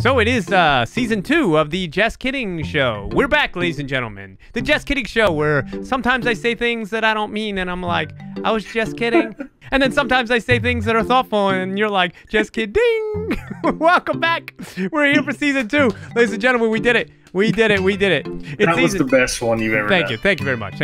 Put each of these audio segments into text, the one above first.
So it is season 2 of the Jeskidding Show. We're back, ladies and gentlemen. The Jeskidding Show, where sometimes I say things that I don't mean, and I'm like, I was just kidding. And then sometimes I say things that are thoughtful, and you're like, just kidding. Welcome back. We're here for season 2. Ladies and gentlemen, we did it. We did it. That was the best one you've ever done. Thank you very much.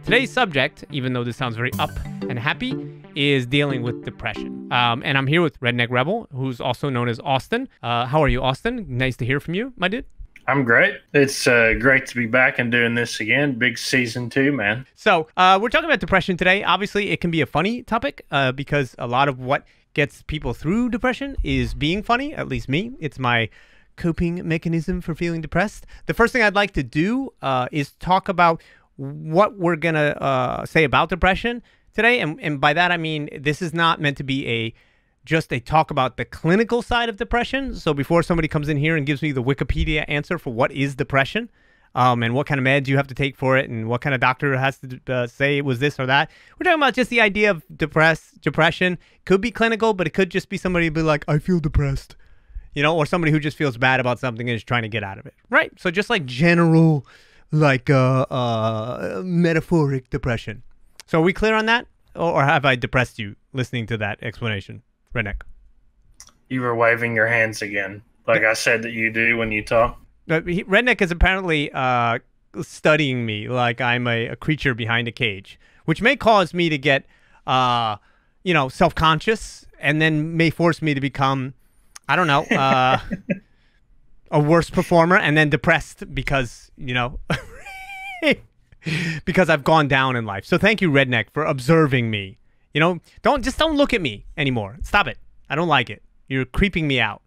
Today's subject, even though this sounds very up and happy, is dealing with depression. And I'm here with Redneck Rebel, who's also known as Austin. How are you, Austin? Nice to hear from you, my dude. I'm great. It's great to be back and doing this again. Big season 2, man. So we're talking about depression today. Obviously, it can be a funny topic because a lot of what gets people through depression is being funny, at least me. It's my coping mechanism for feeling depressed. The first thing I'd like to do is talk about what we're going to say about depression today. And by that, I mean, this is not meant to be just a talk about the clinical side of depression. So before somebody comes in here and gives me the Wikipedia answer for what is depression, and what kind of meds you have to take for it, and what kind of doctor has to say it was this or that, we're talking about just the idea of depression. Could be clinical, but it could just be somebody be like, I feel depressed, you know, or somebody who just feels bad about something and is trying to get out of it, right? So just like general, like metaphoric depression. So are we clear on that, or have I depressed you listening to that explanation? Redneck. You were waving your hands again, like I said that you do when you talk. Redneck is apparently studying me like I'm a creature behind a cage, which may cause me to get, self-conscious, and then may force me to become, I don't know, a worse performer, and then depressed because, because I've gone down in life. So thank you, Redneck, for observing me. You know, don't look at me anymore. Stop it. I don't like it. You're creeping me out.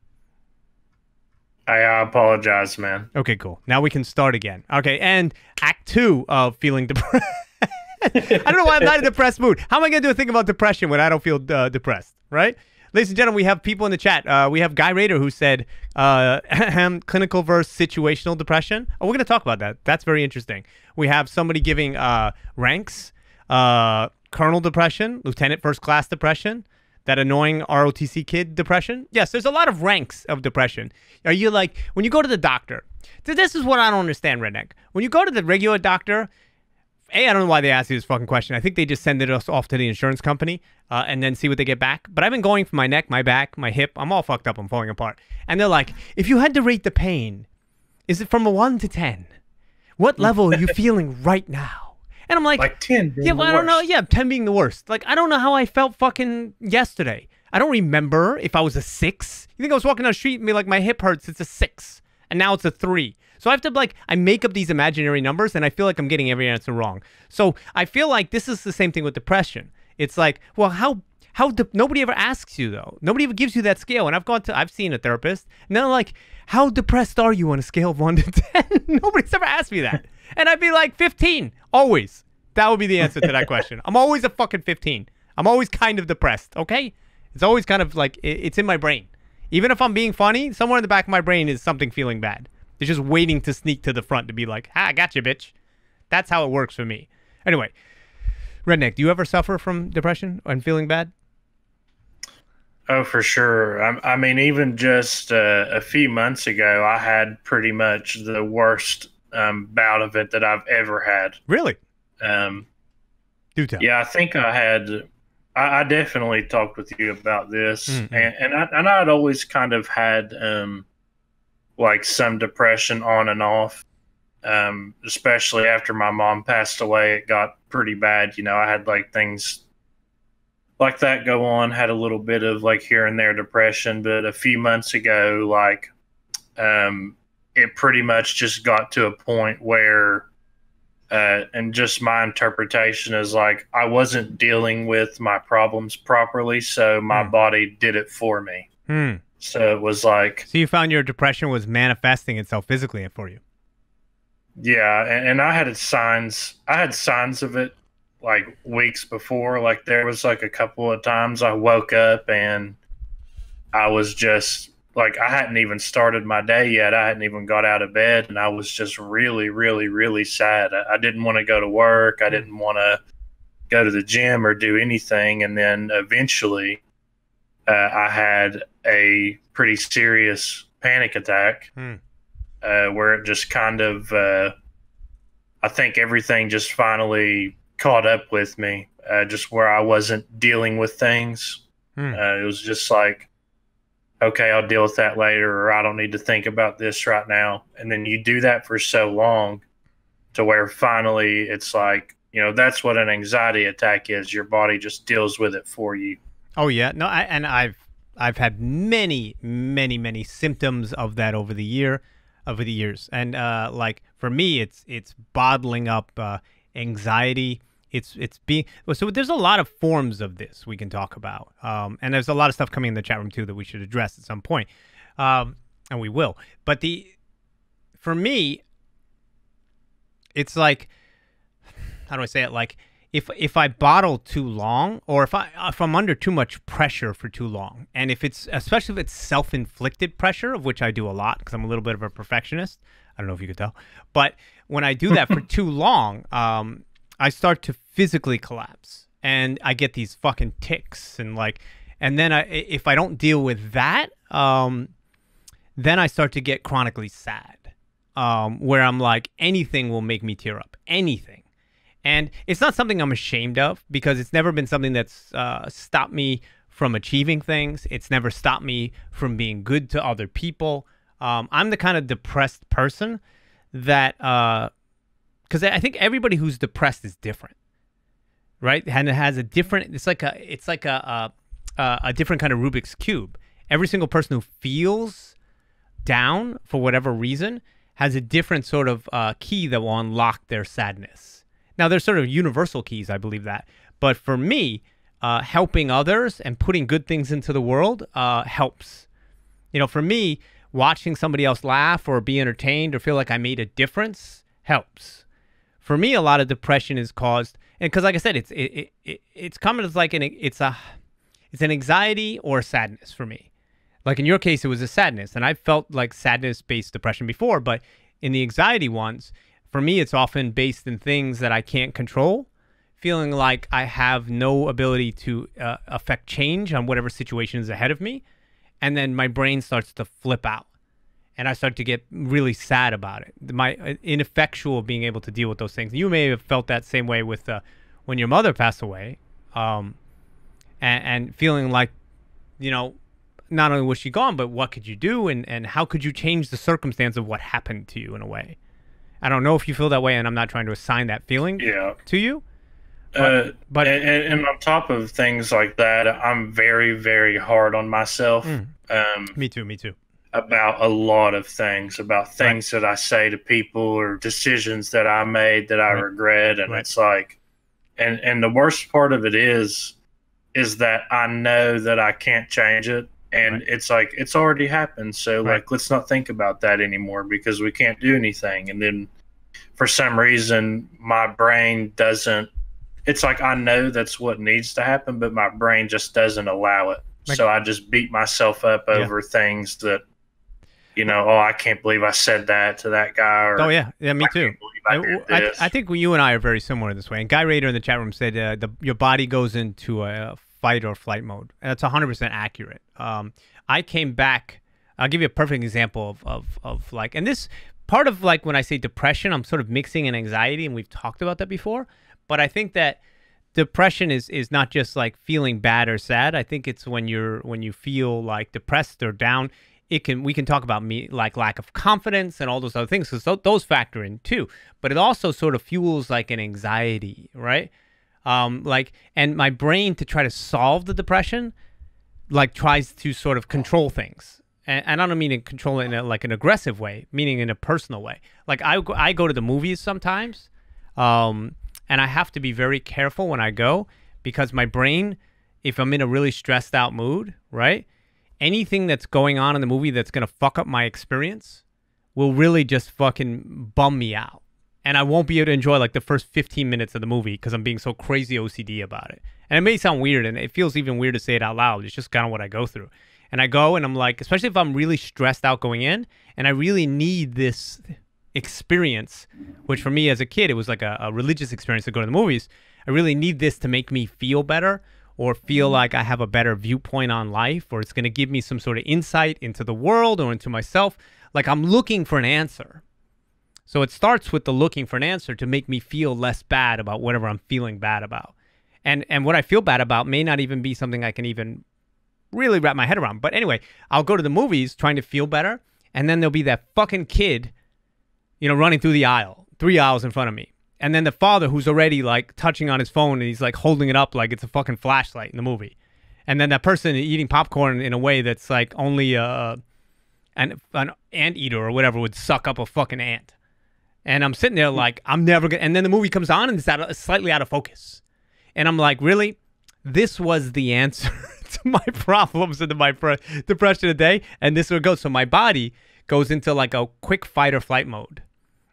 I apologize, man. Okay, cool. Now we can start again. Okay, and Act 2 of feeling depressed. I don't know why I'm not in a depressed mood. How am I going to do a thing about depression when I don't feel depressed, right? Ladies and gentlemen, we have people in the chat. We have Guy Rader who said clinical versus situational depression. Oh, we're going to talk about that. That's very interesting. We have somebody giving ranks. Colonel depression, lieutenant first class depression, that annoying ROTC kid depression. Yes, there's a lot of ranks of depression. Are you like, when you go to the doctor, this is what I don't understand, Redneck. When you go to the regular doctor, I don't know why they ask you this fucking question. I think they just send us off to the insurance company and then see what they get back. But I've been going for my neck, my back, my hip. I'm all fucked up. I'm falling apart. And they're like, if you had to rate the pain, is it from a 1 to 10? What level are you feeling right now? And I'm like 10 being the I don't know. worst. Yeah, 10 being the worst. Like, I don't know how I felt fucking yesterday. I don't remember if I was a 6. You think I was walking down the street and be like, my hip hurts, it's a 6. And now it's a 3. So I have to, I make up these imaginary numbers, and I feel like I'm getting every answer wrong. So I feel like this is the same thing with depression. It's like, well, nobody ever asks you, though. Nobody ever gives you that scale. And I've seen a therapist, and they're like, how depressed are you on a scale of 1 to 10? Nobody's ever asked me that. And I'd be like 15, always. That would be the answer to that question. I'm always a fucking 15. I'm always kind of depressed, okay? It's always kind of like, it's in my brain. Even if I'm being funny, somewhere in the back of my brain is something feeling bad. It's just waiting to sneak to the front to be like, I got you, bitch. That's how it works for me. Anyway, Redneck, do you ever suffer from depression and feeling bad? Oh, for sure. I mean, even just a few months ago, I had pretty much the worst bout of it that I've ever had. Really? Do tell. Yeah, I think I definitely talked with you about this, and I'd always kind of had like some depression on and off, especially after my mom passed away. It got pretty bad. I had like things like that go on, had a little bit of like here and there depression, but a few months ago, it pretty much just got to a point where, and just my interpretation is like, I wasn't dealing with my problems properly, so my body did it for me. So it was like... So you found your depression was manifesting itself physically for you? Yeah, and I had signs of it like weeks before. Like there was like a couple of times I woke up and I was just like, I hadn't even started my day yet. I hadn't even got out of bed, and I was just really, really, really sad. I didn't want to go to work. I didn't want to go to the gym or do anything. And then eventually I had a pretty serious panic attack, where it just kind of, I think everything just finally caught up with me, just where I wasn't dealing with things. It was just like, okay, I'll deal with that later, or I don't need to think about this right now. And then you do that for so long to where finally it's like, you know, that's what an anxiety attack is. Your body just deals with it for you. Oh yeah, no, I've had many symptoms of that over the years, and like for me, it's bottling up anxiety. It's being so. There's a lot of forms of this we can talk about, and there's a lot of stuff coming in the chat room too that we should address at some point, and we will. But for me, it's like, how do I say it? Like if I bottle too long, or if I'm under too much pressure for too long, and especially if it's self-inflicted pressure, of which I do a lot because I'm a little bit of a perfectionist. I don't know if you could tell, but when I do that for too long, I start to physically collapse, and I get these fucking tics, and then if I don't deal with that, then I start to get chronically sad, where I'm like, anything will make me tear up, anything. And it's not something I'm ashamed of, because it's never been something that's stopped me from achieving things. It's never stopped me from being good to other people. I'm the kind of depressed person that, because I think everybody who's depressed is different, right? And it has a different, it's like a different kind of Rubik's Cube. Every single person who feels down for whatever reason has a different sort of key that will unlock their sadness. Now, there's sort of universal keys, I believe that. But for me, helping others and putting good things into the world helps. You know, for me, watching somebody else laugh or be entertained or feel like I made a difference helps. For me, a lot of depression is caused, and because, like I said, it's common as like it's an anxiety or a sadness for me. Like in your case, it was a sadness, and I felt like sadness-based depression before, but in the anxiety ones, for me, it's often based in things that I can't control, feeling like I have no ability to affect change on whatever situation is ahead of me, and then my brain starts to flip out, and I start to get really sad about it. My ineffectual being able to deal with those things. You may have felt that same way with when your mother passed away, and feeling like, you know, not only was she gone, but what could you do, and how could you change the circumstance of what happened to you in a way? I don't know if you feel that way, and I'm not trying to assign that feeling to you. But and on top of things like that, I'm very, very hard on myself. Me too. About a lot of things, about things that I say to people or decisions that I made that I regret. And it's like, and the worst part of it is that I know that I can't change it. And it's like, it's already happened. So like, let's not think about that anymore because we can't do anything. And then for some reason, my brain doesn't, it's like, I know that's what needs to happen, but my brain just doesn't allow it. So I just beat myself up over things that, you know, I can't believe I said that to that guy. Or, me too. I think you and I are very similar this way. And Guy Rader in the chat room said your body goes into a fight or flight mode. And that's 100% accurate. I came back. I'll give you a perfect example of like, and this part of like when I say depression, I'm sort of mixing in anxiety, and we've talked about that before. But I think that depression is not just like feeling bad or sad. I think it's when you feel like depressed or down. We can talk about like lack of confidence and all those other things, because those factor in too. But it also sort of fuels like an anxiety, right? And my brain, to try to solve the depression, like tries to sort of control things. And I don't mean to control it in like an aggressive way, meaning in a personal way. Like I go to the movies sometimes, and I have to be very careful when I go, because my brain, if I'm in a really stressed out mood, right? Anything that's going on in the movie that's going to fuck up my experience will really just fucking bum me out. And I won't be able to enjoy like the first 15 minutes of the movie because I'm being so crazy OCD about it. And it may sound weird, and it feels even weird to say it out loud. It's just kind of what I go through. And I go and I'm like, especially if I'm really stressed out going in and I really need this experience, which for me as a kid, it was like a religious experience to go to the movies. I really need this to make me feel better, or feel like I have a better viewpoint on life, or it's going to give me some sort of insight into the world or into myself. Like I'm looking for an answer. So it starts with the looking for an answer to make me feel less bad about whatever I'm feeling bad about. And what I feel bad about may not even be something I can even really wrap my head around. But anyway, I'll go to the movies trying to feel better, and then there'll be that fucking kid, running through the aisle, 3 aisles in front of me. And then the father who's already like touching on his phone and he's like holding it up like it's a fucking flashlight in the movie. And then that person eating popcorn in a way that's like only an anteater or whatever would suck up a fucking ant. And I'm sitting there like, I'm never going to... And then the movie comes on and it's slightly out of focus. And I'm like, really? This was the answer to my problems and to my depression today? And this would go. So my body goes into like a quick fight or flight mode.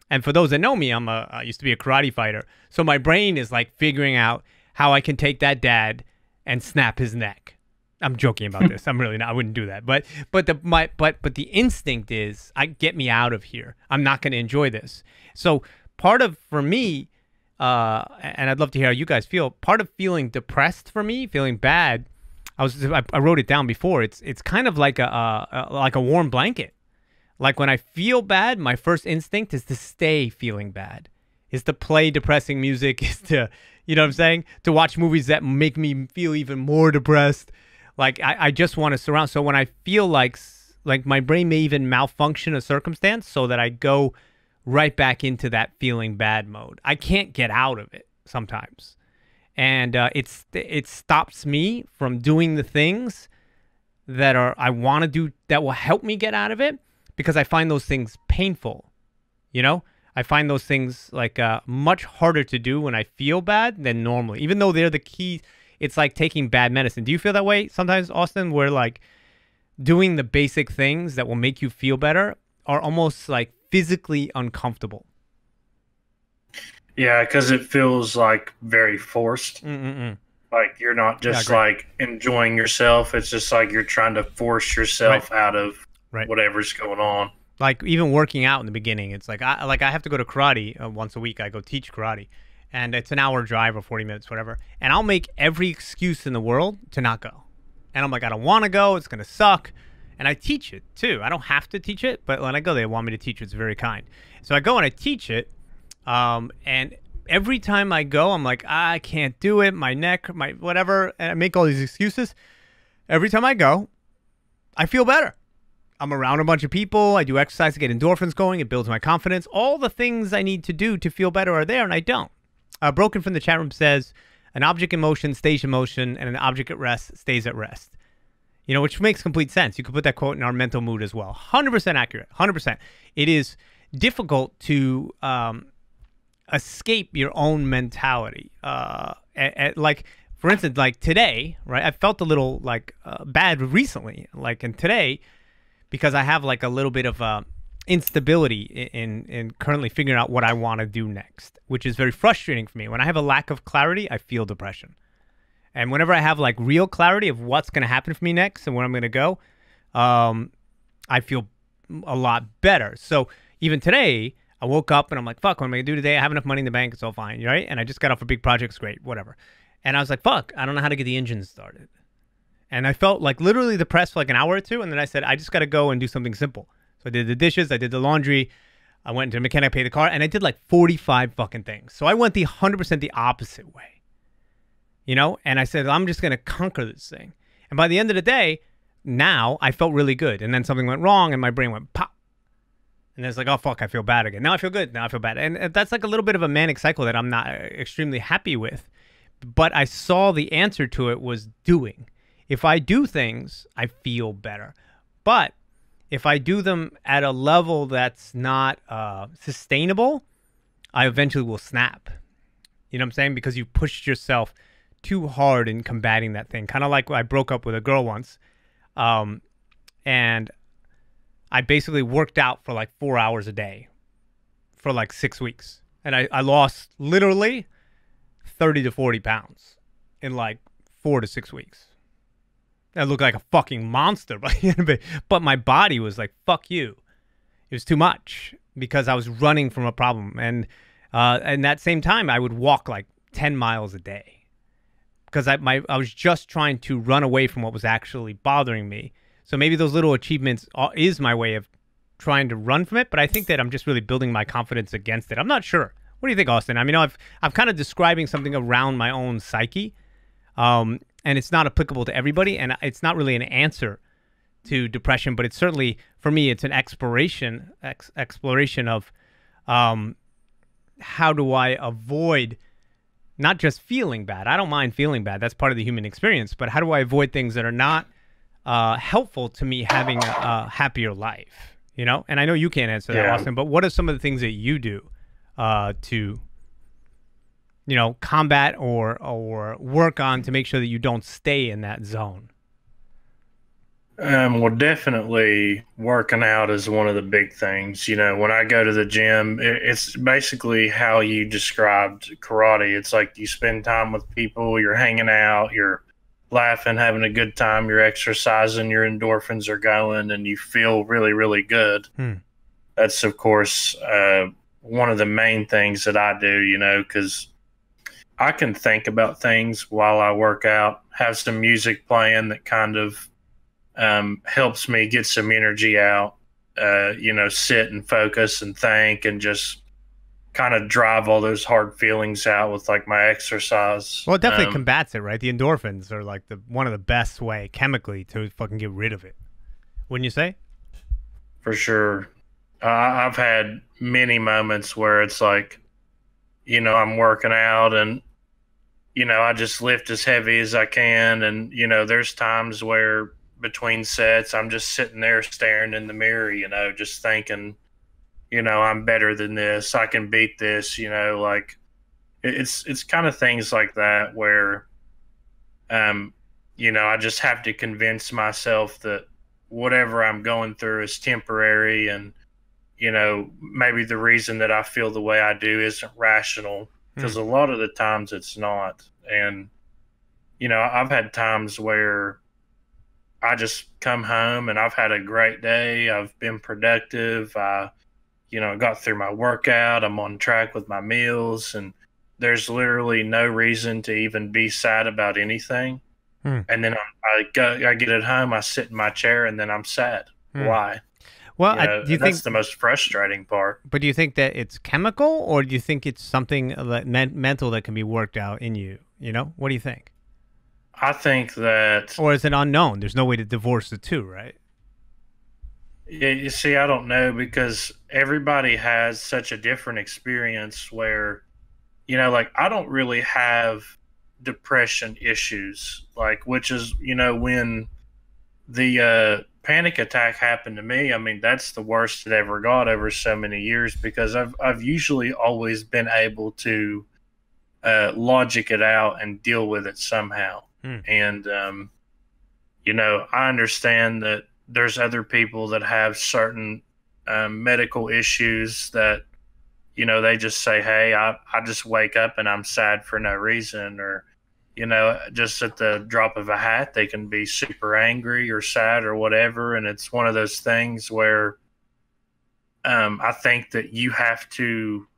And for those that know me, I used to be a karate fighter. So my brain is like figuring out how I can take that dad and snap his neck. I'm joking about this. I'm really not. I wouldn't do that. But the instinct is, get me out of here. I'm not going to enjoy this. So for me, and I'd love to hear how you guys feel. Part of feeling depressed for me, feeling bad, I wrote it down before. It's kind of like a warm blanket. Like when I feel bad, my first instinct is to stay feeling bad, is to play depressing music, is to, you know what I'm saying? To watch movies that make me feel even more depressed. Like I just want to surround. So when I feel like my brain may even malfunction a circumstance so that I go right back into that feeling bad mode. I can't get out of it sometimes. And it stops me from doing the things that I want to do that will help me get out of it. Because I find those things painful, I find those things like much harder to do when I feel bad than normally, even though they're the key. It's like taking bad medicine. Do you feel that way sometimes, Austin, where like doing the basic things that will make you feel better are almost like physically uncomfortable? Yeah, because it feels like very forced. Like you're not just like enjoying yourself. It's just like you're trying to force yourself out of whatever's going on. Like even working out in the beginning, it's like I have to go to karate once a week. I go teach karate, and it's an hour drive or 40 minutes, whatever. And I'll make every excuse in the world to not go. And I'm like, I don't want to go. It's going to suck. And I teach it too. I don't have to teach it, but when I go, they want me to teach it. It's very kind. So I go and I teach it. And every time I go, I'm like, I can't do it. My neck, my whatever. And I make all these excuses. Every time I go, I feel better. I'm around a bunch of people. I do exercise to get endorphins going. It builds my confidence. All the things I need to do to feel better are there, and I don't. Broken from the chat room says, an object in motion stays in motion, and an object at rest stays at rest. Which makes complete sense. You could put that quote in our mental mood as well. 100% accurate. 100%. It is difficult to escape your own mentality. Like, for instance, like today, right? I felt a little like bad recently, and today, because I have like a little bit of instability in currently figuring out what I want to do next, which is very frustrating for me. When I have a lack of clarity, I feel depression. And whenever I have like real clarity of what's going to happen for me next and where I'm going to go, I feel a lot better. So even today, I woke up and I'm like, fuck, what am I going to do today? I have enough money in the bank. It's all fine, right? And I just got off a big project. It's great, whatever. And I was like, fuck, I don't know how to get the engine started. And I felt like literally depressed for like an hour or two. And then I said, I just got to go and do something simple. So I did the dishes. I did the laundry. I went to the mechanic, paid the car. And I did like 45 fucking things. So I went 100% the opposite way. And I said, I'm just going to conquer this thing. And by the end of the day, now I felt really good. And then something went wrong and my brain went pop. And it's like, oh, fuck, I feel bad again. Now I feel good. Now I feel bad. And that's like a little bit of a manic cycle that I'm not extremely happy with. But I saw the answer to it was doing. If I do things, I feel better. But if I do them at a level that's not sustainable, I eventually will snap. You know what I'm saying? Because you pushed yourself too hard in combating that thing. Kind of like I broke up with a girl once. And I basically worked out for like 4 hours a day for like 6 weeks. And I lost literally 30 to 40 pounds in like 4 to 6 weeks. I looked like a fucking monster, but my body was like, fuck you. It was too much because I was running from a problem. And that same time, I would walk like 10 miles a day. because I was just trying to run away from what was actually bothering me. So maybe those little achievements is my way of trying to run from it. But I think that I'm just really building my confidence against it. I'm not sure. What do you think, Austin? I mean, I'm kind of describing something around my own psyche, and it's not applicable to everybody, and it's not really an answer to depression, but it's certainly, for me, it's an exploration of how do I avoid not just feeling bad. I don't mind feeling bad. That's part of the human experience. But how do I avoid things that are not helpful to me having a happier life? You know? And I know you can't answer that, Austin, but what are some of the things that you do to, combat or work on to make sure that you don't stay in that zone? Well, definitely working out is one of the big things. When I go to the gym, it's basically how you described karate. It's like you spend time with people, you're hanging out, you're laughing, having a good time, you're exercising, your endorphins are going, and you feel really, really good. That's, of course, one of the main things that I do, because I can think about things while I work out, have some music playing that kind of helps me get some energy out, sit and focus and think and just kind of drive all those hard feelings out with like my exercise. Well, it definitely combats it, right? The endorphins are like one of the best way chemically to fucking get rid of it. Wouldn't you say? For sure. I've had many moments where it's like, I'm working out and, I just lift as heavy as I can. And, there's times where between sets, I'm just sitting there staring in the mirror, just thinking, I'm better than this. I can beat this, like it's kind of things like that where, I just have to convince myself that whatever I'm going through is temporary. And, maybe the reason that I feel the way I do isn't rational, because a lot of the times it's not. And, I've had times where I just come home and I've had a great day. I've been productive. I got through my workout. I'm on track with my meals, and there's literally no reason to even be sad about anything. And then I get at home, I sit in my chair, and then I'm sad. Why? Well, do you think that's the most frustrating part? But do you think that it's chemical, or do you think it's something that mental that can be worked out in you? What do you think? I think that... Or is it unknown? There's no way to divorce the two, right? Yeah, you see, I don't know, because everybody has such a different experience where, like, I don't really have depression issues, like, which is, when the panic attack happened to me, I mean, that's the worst it ever got over so many years, because I've usually always been able to logic it out and deal with it somehow. And, I understand that there's other people that have certain medical issues that, they just say, hey, I just wake up and I'm sad for no reason. Or, just at the drop of a hat, they can be super angry or sad or whatever. And it's one of those things where I think that you have to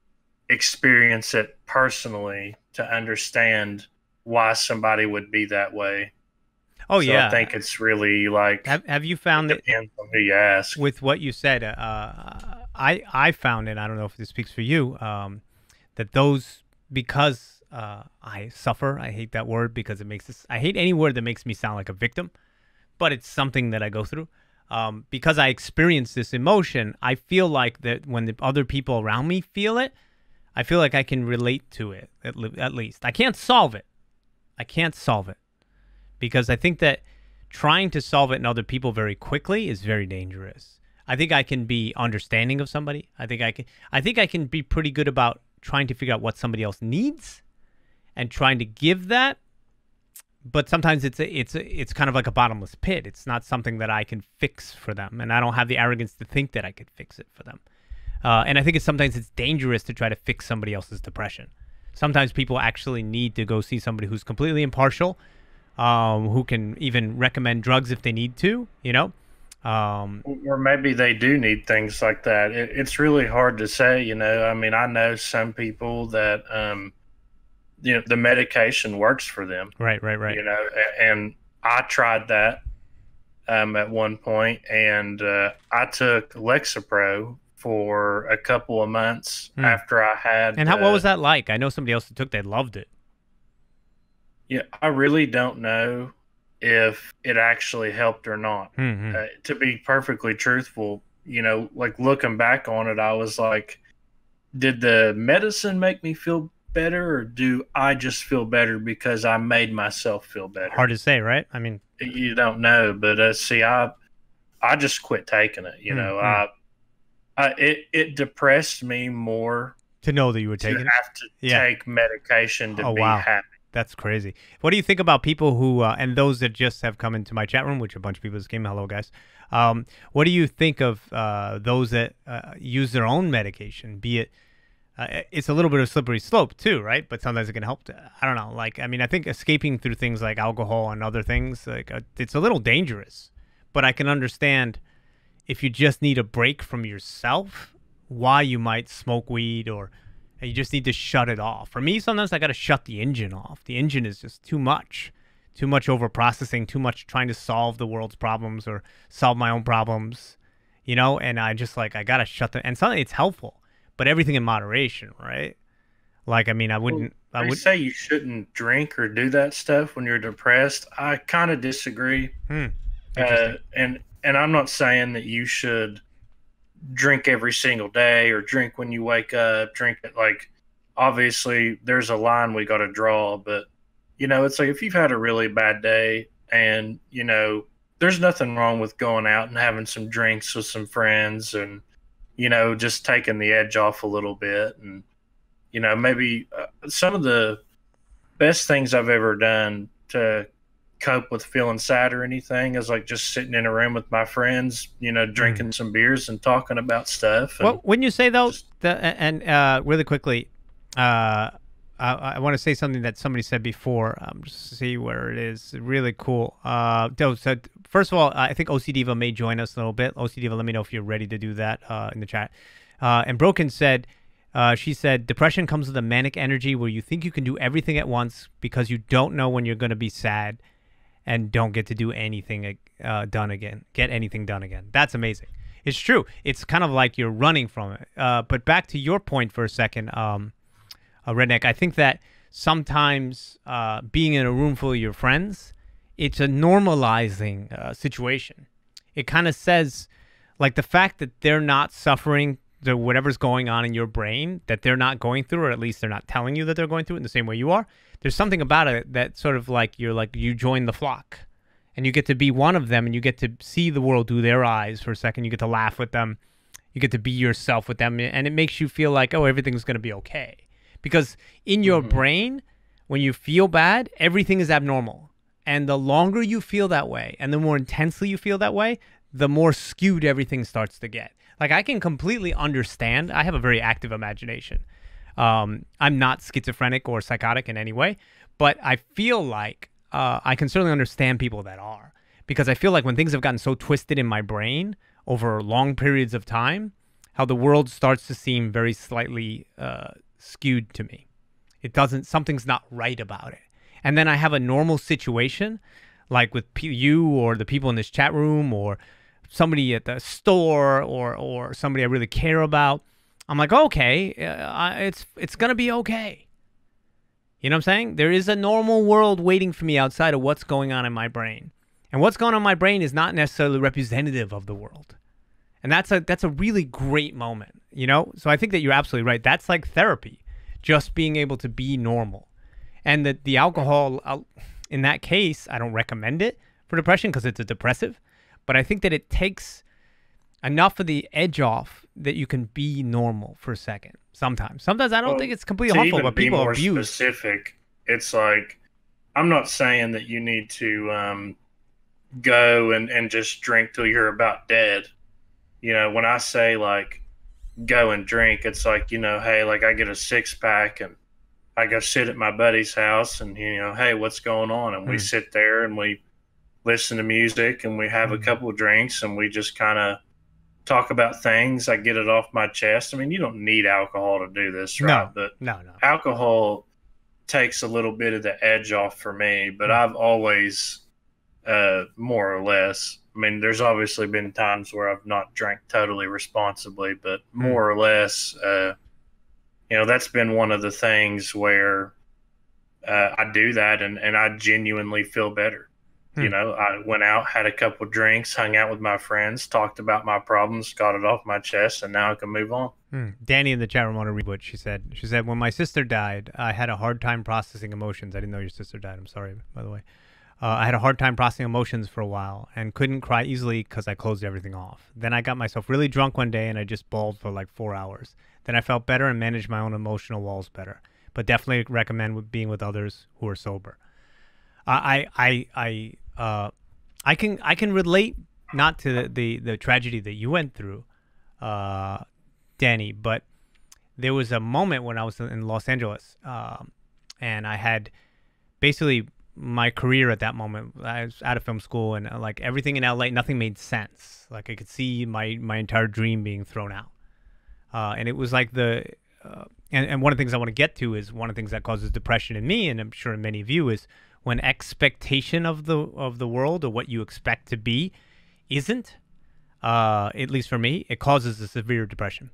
experience it personally to understand why somebody would be that way. Oh, so yeah. I think it's really like... Have you found that... Depends on who you ask. With what you said, I found, and I don't know if this speaks for you, that those... Because I suffer, I hate that word because it makes this... I hate any word that makes me sound like a victim, but it's something that I go through. Because I experience this emotion, I feel like that when the other people around me feel it, I feel like I can relate to it, at least. I can't solve it. Because I think that trying to solve it in other people very quickly is very dangerous. I think I can be understanding of somebody. I think I can be pretty good about trying to figure out what somebody else needs and trying to give that. But sometimes it's kind of like a bottomless pit. It's not something that I can fix for them, and I don't have the arrogance to think that I could fix it for them. And I think sometimes it's dangerous to try to fix somebody else's depression. Sometimes people actually need to go see somebody who's completely impartial, who can even recommend drugs if they need to, or maybe they do need things like that. It's really hard to say, I mean, I know some people that, the medication works for them. Right. And I tried that at one point, and I took Lexapro for a couple of months after I had. And what was that like? I know somebody else that took that loved it. Yeah, I really don't know if it actually helped or not. To be perfectly truthful, like looking back on it, I was like, did the medicine make me feel better, or do I just feel better because I made myself feel better? Hard to say, right? I mean, you don't know, but see, I just quit taking it. It depressed me more to know that you were taking have to take medication to be happy. That's crazy. What do you think about people who, and those that just have come into my chat room, which a bunch of people just came? Hello, guys. What do you think of those that use their own medication? Be it, it's a little bit of a slippery slope too, right? But sometimes it can help. I don't know. Like, I mean, I think escaping through things like alcohol and other things, like it's a little dangerous. But I can understand if you just need a break from yourself, why you might smoke weed, or you just need to shut it off. For me, sometimes I got to shut the engine off. The engine is just too much over processing, too much trying to solve the world's problems or solve my own problems, and I just I got to shut the, and something it's helpful, but everything in moderation, right? Like, I mean, I would say you shouldn't drink or do that stuff when you're depressed. I kind of disagree. And I'm not saying that you should drink every single day or drink when you wake up, drink it. Like, obviously there's a line we got to draw, but it's like if you've had a really bad day and there's nothing wrong with going out and having some drinks with some friends and just taking the edge off a little bit. And maybe some of the best things I've ever done to cope with feeling sad or anything is like just sitting in a room with my friends, drinking some beers and talking about stuff. Well, when you say though, really quickly, I want to say something that somebody said before. Just see where it is. Really cool. So first of all, I think OC Diva may join us a little bit. OC Diva, let me know if you're ready to do that in the chat. And Broken said, she said, depression comes with a manic energy where you think you can do everything at once because you don't know when you're going to be sad and don't get to do anything get anything done again. That's amazing. It's true. It's kind of like you're running from it. But back to your point for a second, Redneck, I think that sometimes being in a room full of your friends, it's a normalizing situation. It kind of says, like, the fact that they're not suffering whatever's going on in your brain, that they're not going through, or at least they're not telling you that they're going through it in the same way you are. There's something about it that sort of you join the flock and you get to be one of them and you get to see the world through their eyes for a second. You get to laugh with them. You get to be yourself with them. And it makes you feel like, oh, everything's going to be okay. Because in your brain, when you feel bad, everything is abnormal. And the longer you feel that way and the more intensely you feel that way, the more skewed everything starts to get. Like, I can completely understand. I have a very active imagination. I'm not schizophrenic or psychotic in any way, but I feel like I can certainly understand people that are, because I feel like when things have gotten so twisted in my brain over long periods of time, how the world starts to seem very slightly skewed to me. Something's not right about it. And then I have a normal situation, like with you or the people in this chat room or somebody at the store or somebody I really care about. I'm like, okay, it's going to be okay. You know what I'm saying? There is a normal world waiting for me outside of what's going on in my brain. And what's going on in my brain is not necessarily representative of the world. And that's a really great moment, So I think that you're absolutely right. That's like therapy, just being able to be normal. And the alcohol, in that case, I don't recommend it for depression because it's a depressive. But I think that it takes enough of the edge off that you can be normal for a second. Sometimes I don't think it's completely harmful, but people abuse. To be more specific, it's like, I'm not saying that you need to go and just drink till you're about dead. When I say like go and drink, it's like, hey, like I get a 6-pack and I go sit at my buddy's house and, hey, what's going on? And we sit there and we listen to music and we have a couple of drinks and we just kind of talk about things. I get it off my chest. I mean, you don't need alcohol to do this, right? No. Alcohol takes a little bit of the edge off for me, but I've always, more or less, I mean, there's obviously been times where I've not drank totally responsibly, but more or less, that's been one of the things where I do that and I genuinely feel better. I went out, had a couple drinks, hung out with my friends, talked about my problems, got it off my chest, and now I can move on. Danny in the chat room want to read what she said. She said, when my sister died, I had a hard time processing emotions. I didn't know your sister died. I'm sorry, by the way. I had a hard time processing emotions for a while and couldn't cry easily because I closed everything off. Then I got myself really drunk one day and I just bawled for like 4 hours. Then I felt better and managed my own emotional walls better. But definitely recommend being with others who are sober. I can relate not to the tragedy that you went through, Danny, but there was a moment when I was in Los Angeles, and I had basically my career at that moment. I was out of film school, and like everything in LA, nothing made sense. Like I could see my entire dream being thrown out, and it was like and one of the things I want to get to is one of the things that causes depression in me, and I'm sure in many of you, is when expectation of the world or what you expect to be isn't, at least for me, it causes a severe depression.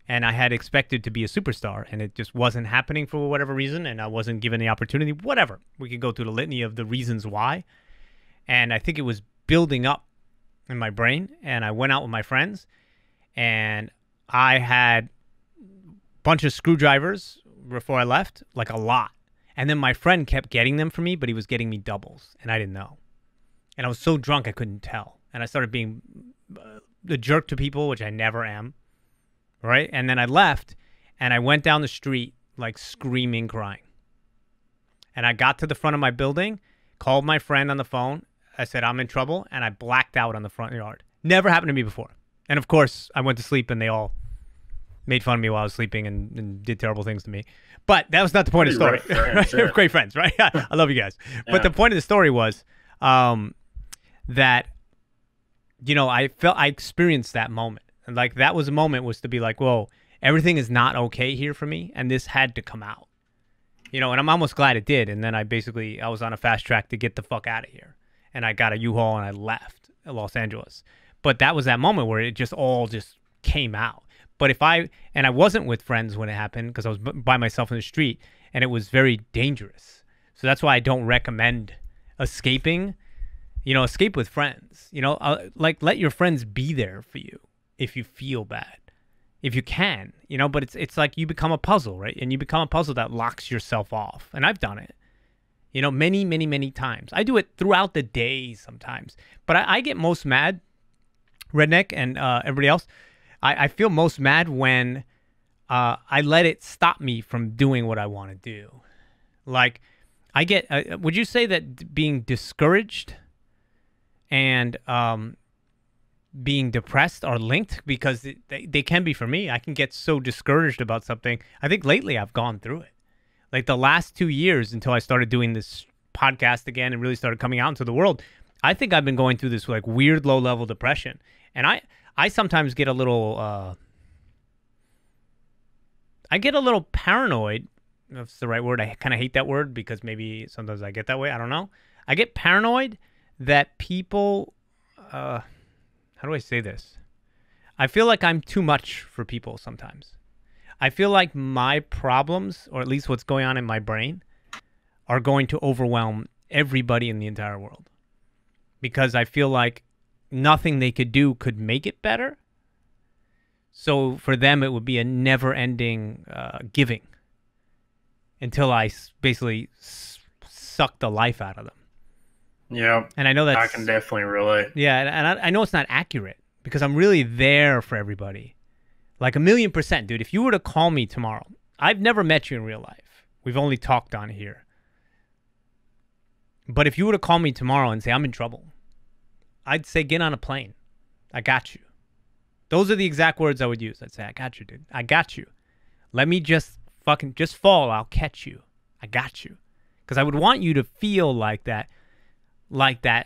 And I had expected to be a superstar, and it just wasn't happening for whatever reason, and I wasn't given the opportunity, whatever. We could go through the litany of the reasons why. And I think it was building up in my brain, and I went out with my friends, and I had a bunch of screwdrivers before I left, like a lot. And then my friend kept getting them for me, but he was getting me doubles, and I didn't know. And I was so drunk I couldn't tell. And I started being a jerk to people, which I never am. Right? And then I left, and I went down the street, like screaming, crying. And I got to the front of my building, called my friend on the phone. I said, I'm in trouble, and I blacked out on the front yard. Never happened to me before. And of course, I went to sleep, and they all made fun of me while I was sleeping and did terrible things to me. But that was not the point of the story. Friends, yeah. Great friends, right? I love you guys. Yeah. But the point of the story was that, I experienced that moment. And like that was a moment, was to be like, whoa, everything is not okay here for me. And this had to come out. And I'm almost glad it did. And then I was on a fast track to get the fuck out of here. And I got a U-Haul and I left Los Angeles. But that was that moment where it just all just came out. But I wasn't with friends when it happened because I was by myself in the street, and it was very dangerous. So that's why I don't recommend escaping. Escape with friends. Let your friends be there for you if you feel bad, if you can. But it's like you become a puzzle, right? And you become a puzzle that locks yourself off. And I've done it, many, many, many times. I do it throughout the day sometimes. But I get most mad, Redneck and everybody else. I feel most mad when I let it stop me from doing what I want to do. Like, I get, would you say that being discouraged and being depressed are linked? Because they can be for me. I can get so discouraged about something. I think lately I've gone through it. Like the last 2 years until I started doing this podcast again and really started coming out into the world, I think I've been going through this like weird low-level depression. And I sometimes get a little, paranoid, if it's the right word. I kind of hate that word because maybe sometimes I get that way. I don't know. I get paranoid that people, how do I say this? I feel like I'm too much for people sometimes. I feel like my problems, or at least what's going on in my brain, are going to overwhelm everybody in the entire world. Because I feel like nothing they could do could make it better. So for them, it would be a never-ending giving until I basically suck the life out of them. Yeah, and I know that I can definitely relate. Yeah, and I know it's not accurate because I'm really there for everybody, like 1,000,000%, dude. If you were to call me tomorrow, I've never met you in real life. We've only talked on here. But if you were to call me tomorrow and say I'm in trouble, I'd say get on a plane. I got you. Those are the exact words I would use. I'd say I got you, dude. I got you. Let me just fall. I'll catch you. I got you. Because I would want you to feel like that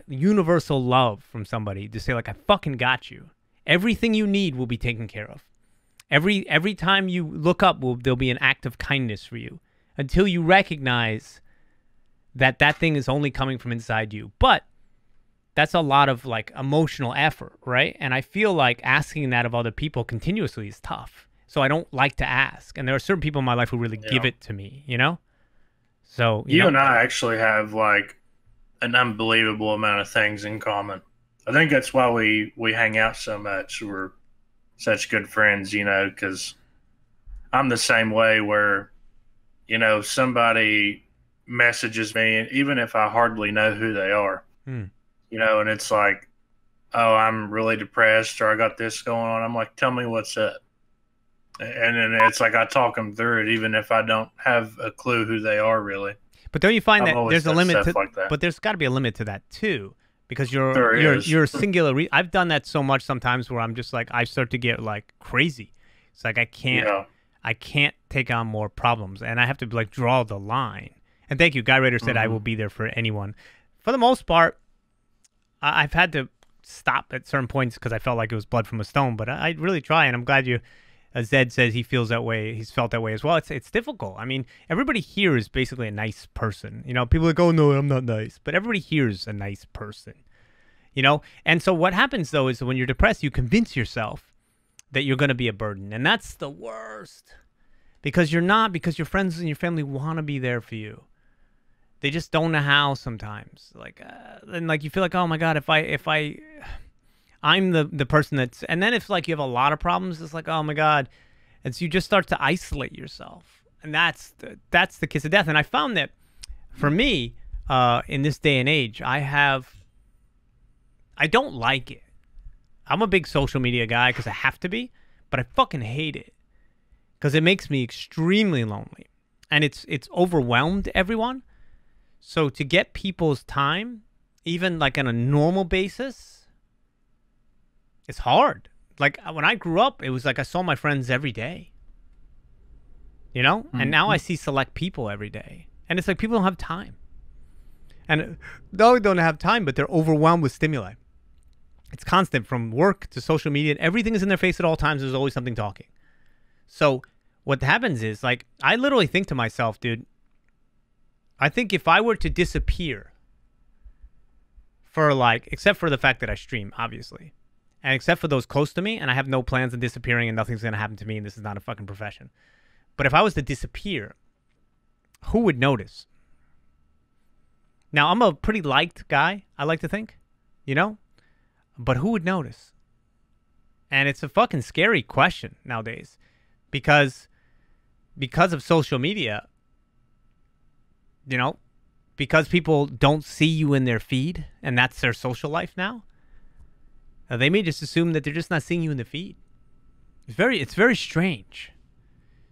universal love from somebody, to say like, I fucking got you. Everything you need will be taken care of. Every time you look up, there'll be an act of kindness for you. until you recognize that that thing is only coming from inside you. But that's a lot of like emotional effort, right? And I feel like asking that of other people continuously is tough. So I don't like to ask. And there are certain people in my life who really give it to me, you know? So you and I actually have like an unbelievable amount of things in common. I think that's why we hang out so much. We're such good friends, you know, because I'm the same way where, you know, somebody messages me, even if I hardly know who they are, you know, and it's like, oh, I'm really depressed or I got this going on. I'm like, tell me what's up. And then it's like I talk them through it, even if I don't have a clue who they are really. But don't you find that there's a limit to like that. But there's got to be a limit to that too, because you're singular. I've done that so much sometimes where I'm just like I start to get like crazy. It's like I can't take on more problems, and I have to like draw the line. And thank you, Guy Rader said I will be there for anyone. For the most part, I've had to stop at certain points because I felt like it was blood from a stone. But I really try, and I'm glad you. Zed says he feels that way. He's felt that way as well. It's difficult. I mean, everybody here is basically a nice person. You know, people are like, oh, no, I'm not nice. But everybody here is a nice person. You know? And so what happens, though, is when you're depressed, you convince yourself that you're going to be a burden. And that's the worst. Because you're not, because your friends and your family want to be there for you. They just don't know how sometimes. Like, and like you feel like, oh, my God, if I'm the person that's, and then if like you have a lot of problems, it's like, oh my God. And so you just start to isolate yourself. And that's the kiss of death. And I found that for me, in this day and age, I don't like it. I'm a big social media guy because I have to be, but I fucking hate it because it makes me extremely lonely and it's overwhelmed everyone. So to get people's time, even like on a normal basis, it's hard. Like when I grew up, it was like I saw my friends every day. You know? And now I see select people every day. And it's like people don't have time. And they don't have time, but they're overwhelmed with stimuli. It's constant from work to social media. Everything is in their face at all times. There's always something talking. So what happens is, like, I literally think to myself, dude, I think if I were to disappear for like, except for the fact that I stream, obviously. And except for those close to me, and I have no plans on disappearing and nothing's going to happen to me, and this is not a fucking profession. But if I was to disappear, who would notice? Now, I'm a pretty liked guy, I like to think, you know? But who would notice? And it's a fucking scary question nowadays. Because of social media, you know? Because people don't see you in their feed, and that's their social life now. They may just assume that they're just not seeing you in the feed. It's very strange.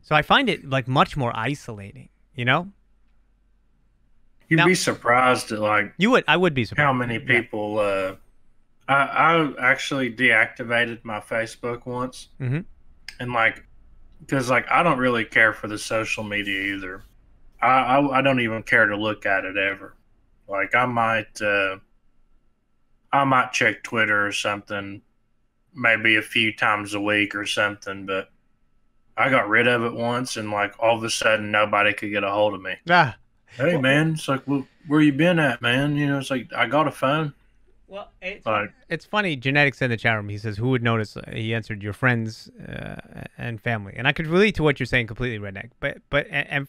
So I find it like much more isolating, you know? You'd be surprised at like I would be surprised how many people I actually deactivated my Facebook once. And like because like I don't really care for the social media either. I don't even care to look at it ever. Like I might check Twitter or something maybe a few times a week or something, but I got rid of it once and like all of a sudden nobody could get a hold of me. Hey man, it's like, well, where you been at, man? You know, it's like I got a phone. Well, it's funny. Genetics in the chat room. He says, "Who would notice?" He answered, "Your friends and family." And I could relate to what you're saying completely, Redneck. But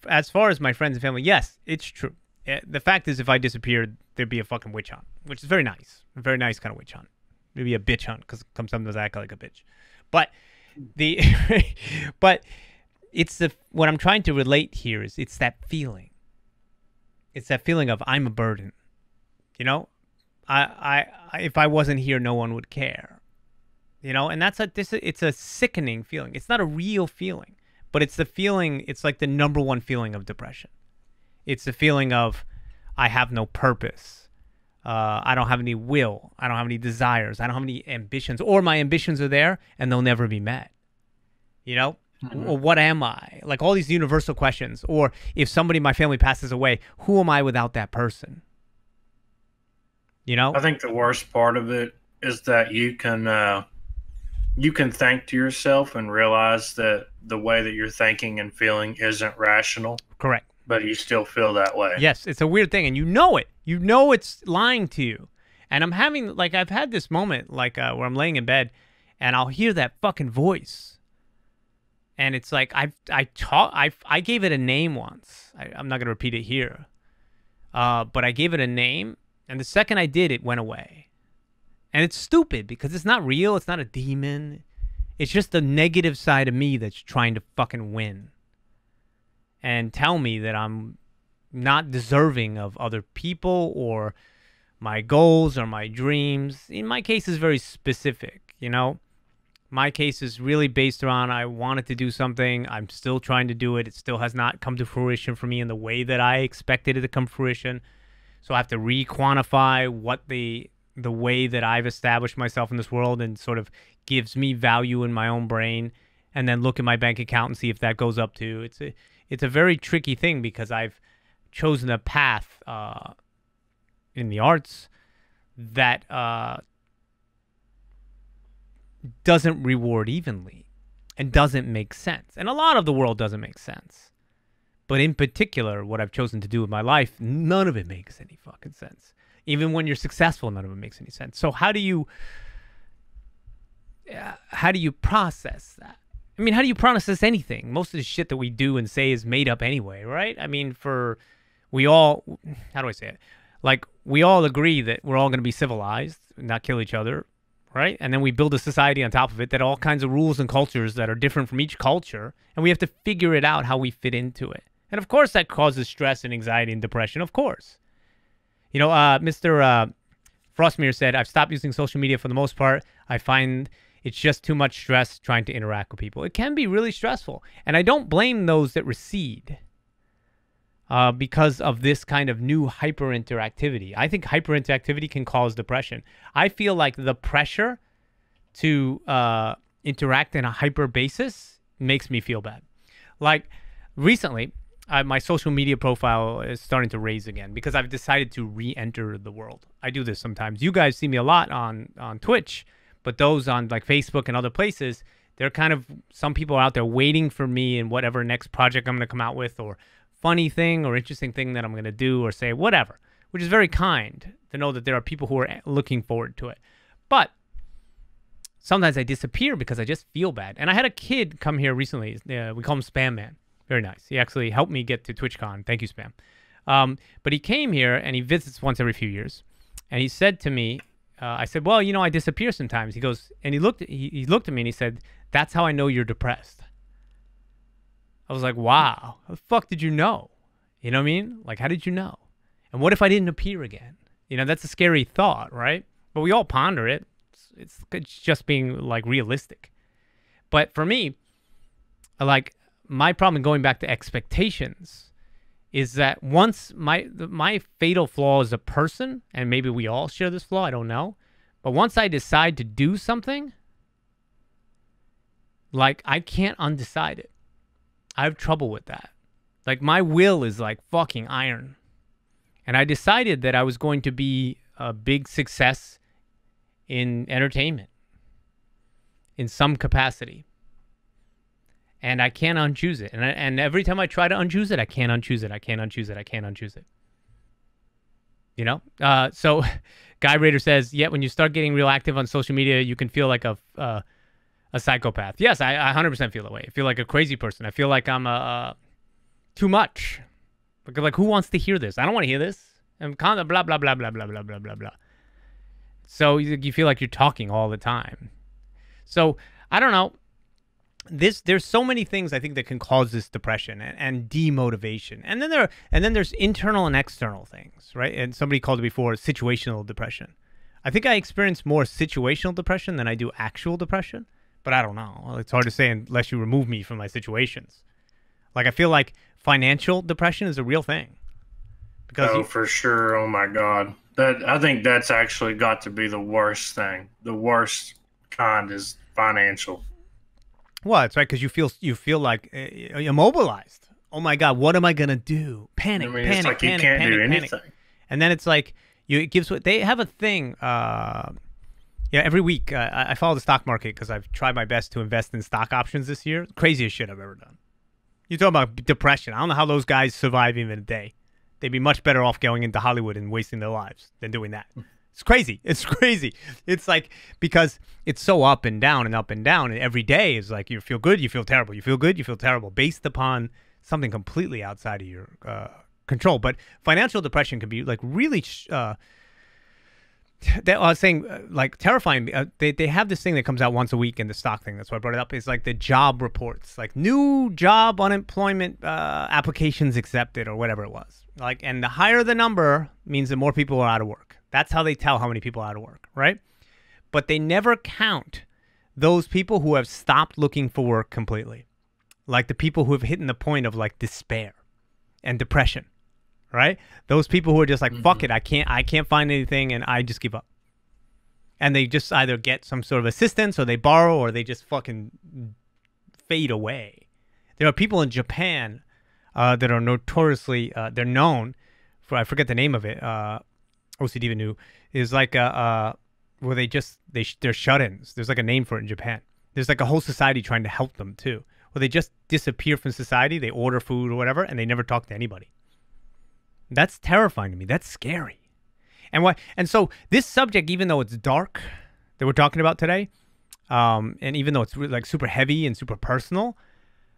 as far as my friends and family, yes, it's true. The fact is, if I disappeared, there'd be a fucking witch hunt, which is very nice. A very nice kind of witch hunt. Maybe a bitch hunt because sometimes I act like a bitch. But it's what I'm trying to relate here is it's that feeling. It's that feeling of I'm a burden. You know, I if I wasn't here, no one would care. You know, and it's a sickening feeling. It's not a real feeling, but it's the feeling. It's like the number one feeling of depression. It's the feeling of I have no purpose. I don't have any will. I don't have any desires. I don't have any ambitions, or my ambitions are there and they'll never be met. You know, or what am I? Like all these universal questions. Or if somebody in my family passes away, who am I without that person? You know, I think the worst part of it is that you can think to yourself and realize that the way that you're thinking and feeling isn't rational. Correct. but you still feel that way. Yes, it's a weird thing, and you know it. You know it's lying to you. And I'm having, like, I've had this moment, like, where I'm laying in bed, and I'll hear that fucking voice. And it's like, I gave it a name once. I'm not going to repeat it here. But I gave it a name, and the second I did, it went away. And it's stupid, because it's not real. It's not a demon. It's just the negative side of me that's trying to fucking win. And tell me that I'm not deserving of other people or my goals or my dreams. In my case, is very specific, you know? My case is really based around I wanted to do something. I'm still trying to do it. It still has not come to fruition for me in the way that I expected it to come to fruition. So I have to re-quantify what the way that I've established myself in this world and sort of gives me value in my own brain, and then look at my bank account and see if that goes up too. It's a very tricky thing because I've chosen a path in the arts that doesn't reward evenly and doesn't make sense. And a lot of the world doesn't make sense. But in particular, what I've chosen to do with my life, none of it makes any fucking sense. Even when you're successful, none of it makes any sense. So how do you process that? I mean, how do you process anything? Most of the shit that we do and say is made up anyway, right? I mean, how do I say it? Like, we all agree that we're all going to be civilized, not kill each other, right? And then we build a society on top of it that all kinds of rules and cultures that are different from each culture, and we have to figure it out how we fit into it. And of course that causes stress and anxiety and depression, of course. You know, Mr. Frostmere said, I've stopped using social media for the most part. I find it's just too much stress trying to interact with people. It can be really stressful. And I don't blame those that recede because of this kind of new hyper-interactivity. I think hyper-interactivity can cause depression. I feel like the pressure to interact in a hyper basis makes me feel bad. Like, recently, my social media profile is starting to raise again because I've decided to re-enter the world. I do this sometimes. You guys see me a lot on Twitch, but those on like Facebook and other places, they're kind of, some people are out there waiting for me and whatever next project I'm going to come out with, or funny thing or interesting thing that I'm going to do or say, whatever, which is very kind to know that there are people who are looking forward to it. But sometimes I disappear because I just feel bad. And I had a kid come here recently. We call him Spam Man. Very nice. He actually helped me get to TwitchCon. Thank you, Spam. But he came here and he visits once every few years. And he said to me, I said, well, you know, I disappear sometimes. He goes, and he looked at me and he said, that's how I know you're depressed. I was like, wow, how the fuck did you know? You know what I mean? Like, how did you know? And what if I didn't appear again? You know, that's a scary thought, right? But we all ponder it. It's just being like realistic. But for me, like, my problem going back to expectations is that once my fatal flaw as a person, and maybe we all share this flaw, I don't know, but once I decide to do something, like, I can't undecide it. I have trouble with that. Like, my will is like fucking iron. And I decided that I was going to be a big success in entertainment in some capacity. And I can't unchoose it. And every time I try to unchoose it, I can't unchoose it. I can't unchoose it. I can't unchoose it. You know? So Guy Raider says, yeah, when you start getting real active on social media, you can feel like a psychopath. Yes, I 100% feel that way. I feel like a crazy person. I feel like I'm too much. Like, who wants to hear this? I don't want to hear this. I'm kind of blah, blah, blah, blah, blah, blah, blah, blah, blah. So you feel like you're talking all the time. So, I don't know. There's so many things I think that can cause this depression and demotivation. And then there's internal and external things, right? And somebody called it before situational depression. I think I experience more situational depression than I do actual depression, but I don't know. It's hard to say unless you remove me from my situations. Like, I feel like financial depression is a real thing. Because for sure. Oh my God. I think that's actually got to be the worst thing. The worst kind is financial. Well, it's right, because you feel like immobilized. Oh my God, what am I gonna do? Panic, panic, it's like panic, you can't panic, do panic. anything. And then it's like they have a thing. Every week I follow the stock market because I've tried my best to invest in stock options this year. Craziest shit I've ever done. You talk about depression. I don't know how those guys survive even a day. They'd be much better off going into Hollywood and wasting their lives than doing that. It's crazy. It's crazy. It's like, because it's so up and down and up and down, and every day is like, you feel good, you feel terrible. You feel good, you feel terrible, based upon something completely outside of your control. But financial depression can be like really, I was saying, like terrifying. They have this thing that comes out once a week in the stock thing. That's why I brought it up. It's like the job reports, like new job unemployment applications accepted or whatever it was. Like, and the higher the number means that more people are out of work. That's how they tell how many people are out of work, right? But they never count those people who have stopped looking for work completely. Like the people who have hit the point of like despair and depression, right? Those people who are just like, fuck it, I can't find anything, and I just give up. And they just either get some sort of assistance, or they borrow, or they just fucking fade away. There are people in Japan that are notoriously, they're known for, I forget the name of it, OCD even knew, is like where they're shut-ins. There's like a name for it in Japan. There's like a whole society trying to help them too. Where they just disappear from society, they order food or whatever, and they never talk to anybody. That's terrifying to me. That's scary. And so this subject, even though it's dark, that we're talking about today, and even though it's really like super heavy and super personal,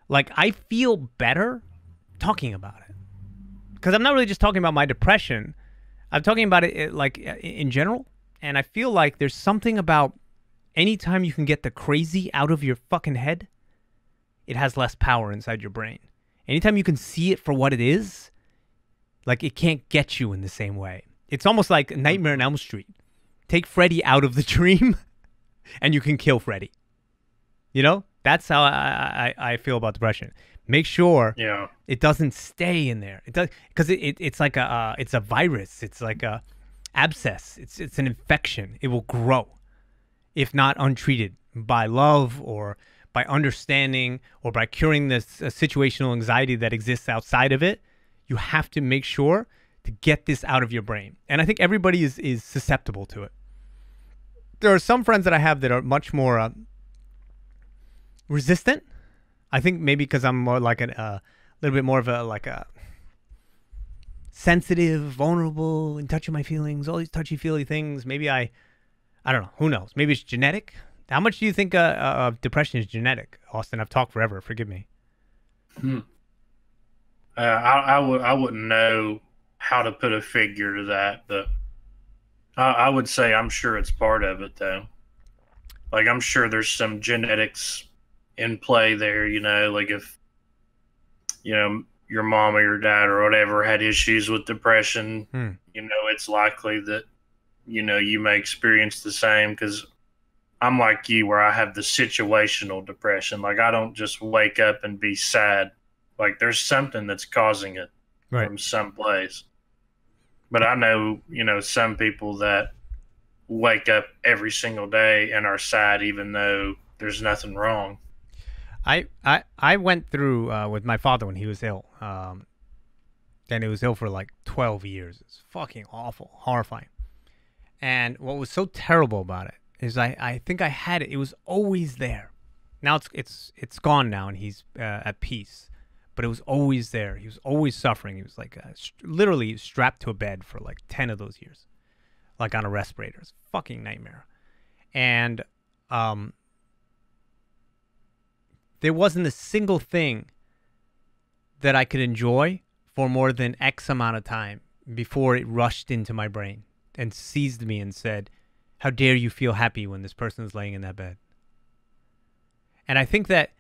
like I feel better talking about it. Because I'm not really just talking about my depression. I'm talking about it like in general. And I feel like there's something about anytime you can get the crazy out of your fucking head, it has less power inside your brain. Anytime you can see it for what it is, like it can't get you in the same way. It's almost like Nightmare on Elm Street. Take Freddy out of the dream and you can kill Freddy. You know? That's how I feel about depression. Make sure it doesn't stay in there. It does, because it's like it's a virus. It's like a abscess. It's an infection. It will grow if not untreated by love or by understanding or by curing this situational anxiety that exists outside of it. You have to make sure to get this out of your brain. And I think everybody is susceptible to it. There are some friends that I have that are much more resistant. I think maybe because I'm more like a little bit more of a sensitive, vulnerable, in touch with my feelings, all these touchy-feely things. Maybe I don't know. Who knows? Maybe it's genetic. How much do you think depression is genetic, Austin? I've talked forever. Forgive me. I wouldn't know how to put a figure to that, but I would say I'm sure it's part of it, though. Like, I'm sure there's some genetics in play there, you know, like if, you know, your mom or your dad or whatever had issues with depression, you know, it's likely that, you know, you may experience the same, because I'm like you where I have the situational depression. Like, I don't just wake up and be sad. Like, there's something that's causing it from someplace. But I know, you know, some people that wake up every single day and are sad even though there's nothing wrong. I went through with my father when he was ill. And he was ill for like 12 years. It's fucking awful, horrifying. And what was so terrible about it is I think I had it. It was always there. Now it's gone now, and he's at peace. But it was always there. He was always suffering. He was like literally strapped to a bed for like 10 of those years, like on a respirator. It's a fucking nightmare. And there wasn't a single thing that I could enjoy for more than X amount of time before it rushed into my brain and seized me and said, how dare you feel happy when this person is laying in that bed? And I think that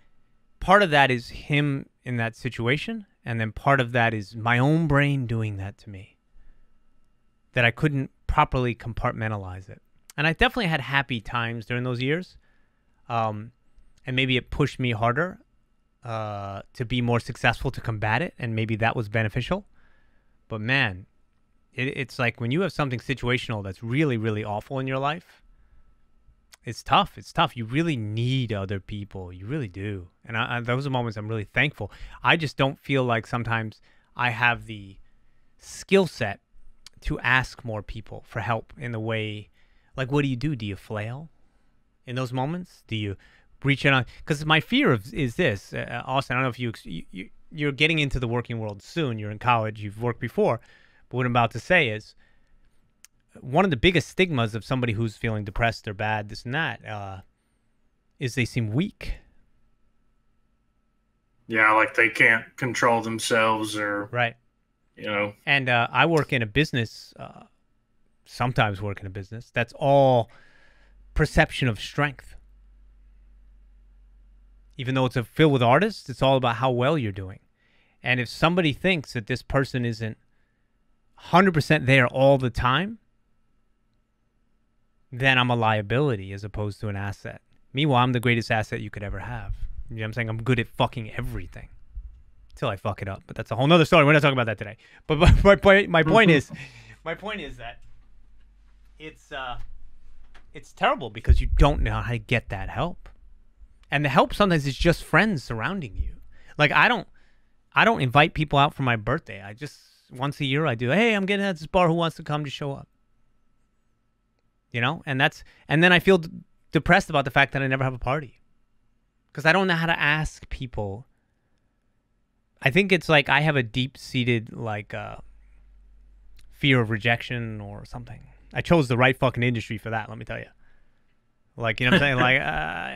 part of that is him in that situation, and then part of that is my own brain doing that to me, that I couldn't properly compartmentalize it. And I definitely had happy times during those years, and maybe it pushed me harder to be more successful to combat it, and maybe that was beneficial. But man, it's like when you have something situational that's really, really awful in your life, it's tough. It's tough. You really need other people. You really do. And those are moments I'm really thankful. I just don't feel like sometimes I have the skill set to ask more people for help in the way, like, what do you do? Do you flail in those moments? Do you reach out on? Because my fear is this, Austin, I don't know if you're getting into the working world soon. You're in college. You've worked before. But what I'm about to say is one of the biggest stigmas of somebody who's feeling depressed or bad, this and that, is they seem weak. Yeah, like they can't control themselves or... Right. You know. And I work in a business, sometimes work in a business, that's all perception of strength. Even though it's filled with artists, it's all about how well you're doing. And if somebody thinks that this person isn't 100% there all the time, then I'm a liability as opposed to an asset. Meanwhile, I'm the greatest asset you could ever have. You know what I'm saying? I'm good at fucking everything. Until I fuck it up. But that's a whole nother story. We're not talking about that today. But my point is that it's terrible because you don't know how to get that help. And the help sometimes is just friends surrounding you. Like I don't invite people out for my birthday. I just once a year I do, hey, I'm getting at this bar, who wants to come to show up? You know? And then I feel depressed about the fact that I never have a party. Because I don't know how to ask people. I think it's like I have a deep-seated like fear of rejection or something. I chose the right fucking industry for that, let me tell you. Like, you know what I'm saying? Like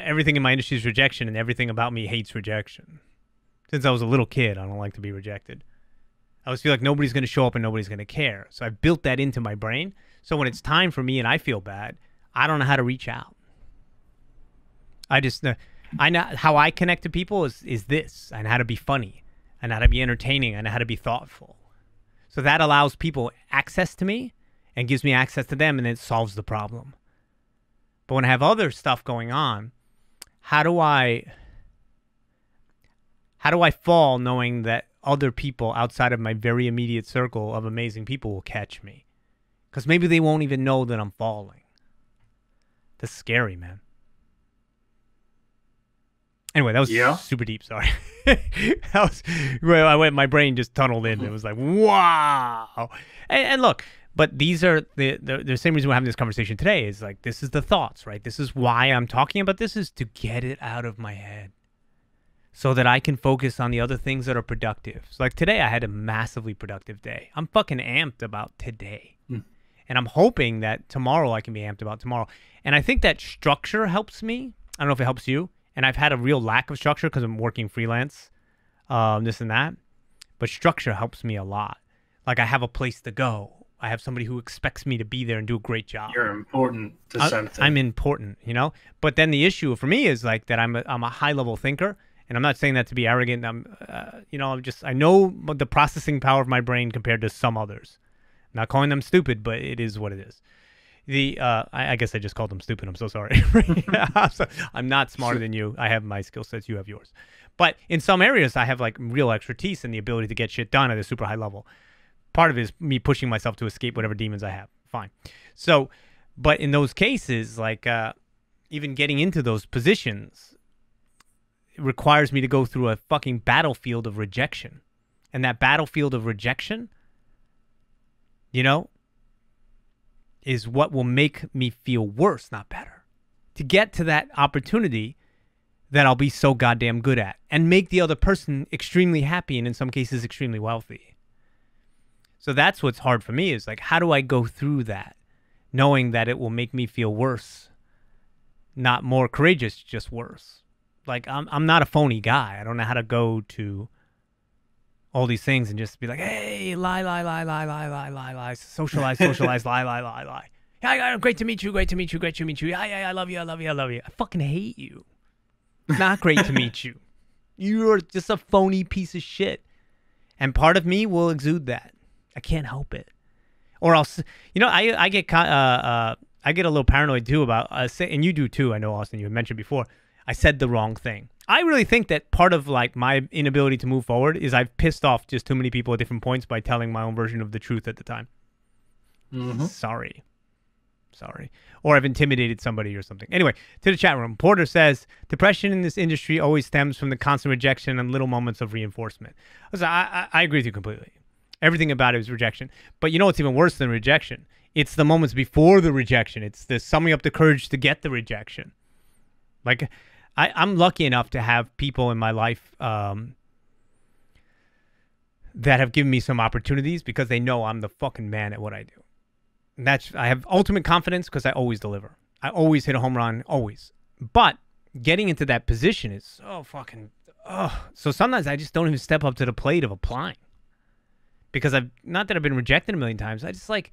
everything in my industry is rejection and everything about me hates rejection. Since I was a little kid, I don't like to be rejected. I always feel like nobody's going to show up and nobody's going to care. So I built that into my brain. So when it's time for me and I feel bad, I don't know how to reach out. I know how I connect to people is this. I know how to be funny. I know how to be entertaining. I know how to be thoughtful. So that allows people access to me and gives me access to them, and it solves the problem. But when I have other stuff going on, how do I fall knowing that other people outside of my very immediate circle of amazing people will catch me? Because maybe they won't even know that I'm falling. That's scary, man. Anyway, that was super deep. Sorry. My brain just tunneled in. It was like, wow. And look, but these are the same reason we're having this conversation today is like, this is the thoughts, right? This is why I'm talking about this, is to get it out of my head so that I can focus on the other things that are productive. So like today, I had a massively productive day. I'm fucking amped about today. And I'm hoping that tomorrow I can be amped about tomorrow. And I think that structure helps me. I don't know if it helps you. And I've had a real lack of structure because I'm working freelance, this and that. But structure helps me a lot. Like I have a place to go. I have somebody who expects me to be there and do a great job. You're important to something. I'm important, you know? But then the issue for me is like that I'm a high-level thinker. And I'm not saying that to be arrogant. I know the processing power of my brain compared to some others. I'm not calling them stupid, but it is what it is. I guess I just called them stupid. I'm so sorry. I'm not smarter than you. I have my skill sets. You have yours. But in some areas, I have like real expertise and the ability to get shit done at a super high level. Part of it is me pushing myself to escape whatever demons I have. Fine. So, but in those cases, like even getting into those positions, it requires me to go through a fucking battlefield of rejection. And that battlefield of rejection, you know, is what will make me feel worse, not better. To get to that opportunity that I'll be so goddamn good at and make the other person extremely happy and in some cases extremely wealthy. So that's what's hard for me is like, how do I go through that knowing that it will make me feel worse? Not more courageous, just worse. Like I'm not a phony guy. I don't know how to go to all these things and just be like, hey, lie, socialize, lie. Yeah, great to meet you. Yeah, I love you. I fucking hate you. It's not great to meet you. You're just a phony piece of shit. And part of me will exude that. I can't help it. Or I'll, I get a little paranoid too about, and you do too, I know, Austin, you had mentioned before, I said the wrong thing. I really think that part of like my inability to move forward is I've pissed off just too many people at different points by telling my own version of the truth at the time. Mm-hmm. Sorry. Or I've intimidated somebody or something. Anyway, to the chat room. Porter says, depression in this industry always stems from the constant rejection and little moments of reinforcement. I agree with you completely. Everything about it is rejection. But you know what's even worse than rejection? It's the moments before the rejection. It's the summing up the courage to get the rejection. Like, I'm lucky enough to have people in my life that have given me some opportunities because they know I'm the fucking man at what I do. And I have ultimate confidence because I always deliver. I always hit a home run, always. But getting into that position is so fucking, so sometimes I just don't even step up to the plate of applying. Because not that I've been rejected a million times. I just like,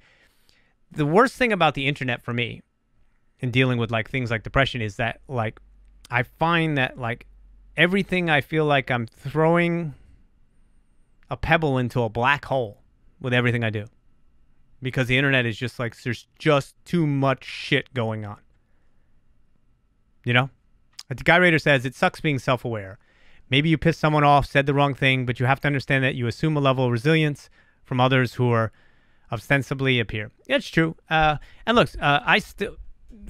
the worst thing about the internet for me in dealing with like things like depression is that like, I find that like everything I feel like I'm throwing a pebble into a black hole with everything I do. Because the internet is just like, there's just too much shit going on. You know? The Guy Rader says, it sucks being self-aware. Maybe you pissed someone off, said the wrong thing, but you have to understand that you assume a level of resilience from others who are ostensibly appear. It's true. And look,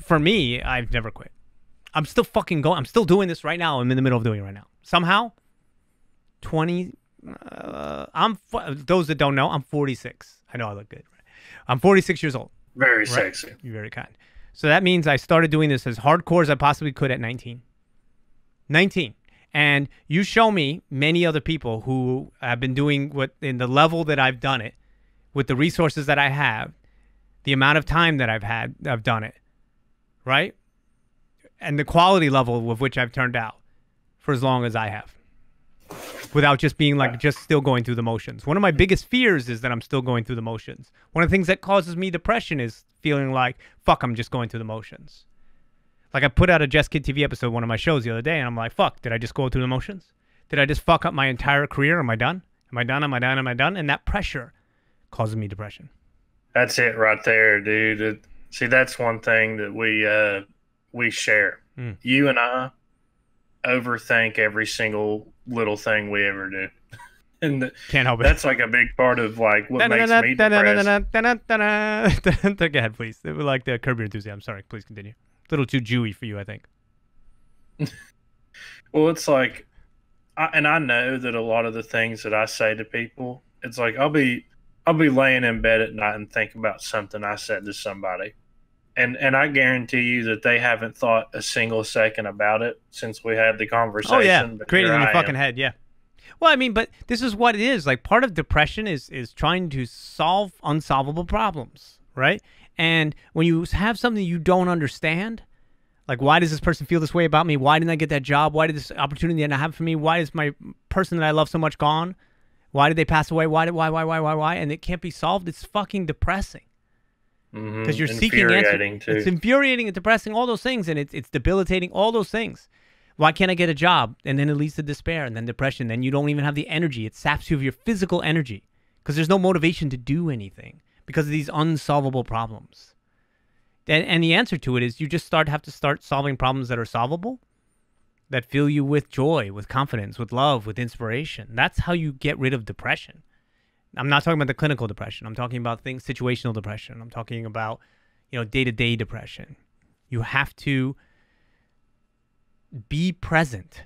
for me, I've never quit. I'm still fucking going. I'm still doing this right now. I'm in the middle of doing it right now. Somehow, those that don't know, I'm 46. I know I look good. Right? I'm 46 years old. Very sexy. You're very kind. So that means I started doing this as hardcore as I possibly could at 19. 19. And you show me many other people who have been doing what in the level that I've done it, with the resources that I have, the amount of time that I've done it, right? And the quality level with which I've turned out for as long as I have. Without just being like, just still going through the motions. One of my biggest fears is that I'm still going through the motions. One of the things that causes me depression is feeling like, fuck, I'm just going through the motions. Like I put out a Jeskid TV episode, one of my shows the other day, and I'm like, fuck, did I just go through the motions? Did I just fuck up my entire career? Am I done? Am I done? Am I done? Am I done? And that pressure causes me depression. That's it right there, dude. See, that's one thing that we share. You and I overthink every single little thing we ever do. And can't help it. That's like a big part of like what makes me depressed. Go ahead, please. It was like the Curb Your Enthusiasm. Sorry, please continue. A little too Jewy for you, I think. Well, it's like, I know that a lot of the things that I say to people, it's like I'll be laying in bed at night and think about something I said to somebody, and I guarantee you that they haven't thought a single second about it since we had the conversation. Oh yeah, but created in your fucking head, yeah. Well, I mean, but this is what it is. Like part of depression is trying to solve unsolvable problems, right? And when you have something you don't understand, like why does this person feel this way about me? Why didn't I get that job? Why did this opportunity not happen for me? Why is my person that I love so much gone? Why did they pass away? Why? And it can't be solved. It's fucking depressing. Because you're seeking answers. It's infuriating and depressing, all those things, and it's debilitating, all those things. Why can't I get a job? And then it leads to despair and then depression. Then you don't even have the energy. It saps you of your physical energy because there's no motivation to do anything because of these unsolvable problems. And the answer to it is you just have to start solving problems that are solvable, that fill you with joy, with confidence, with love, with inspiration. That's how you get rid of depression. I'm not talking about the clinical depression. I'm talking about situational depression. I'm talking about, day-to-day depression. You have to be present.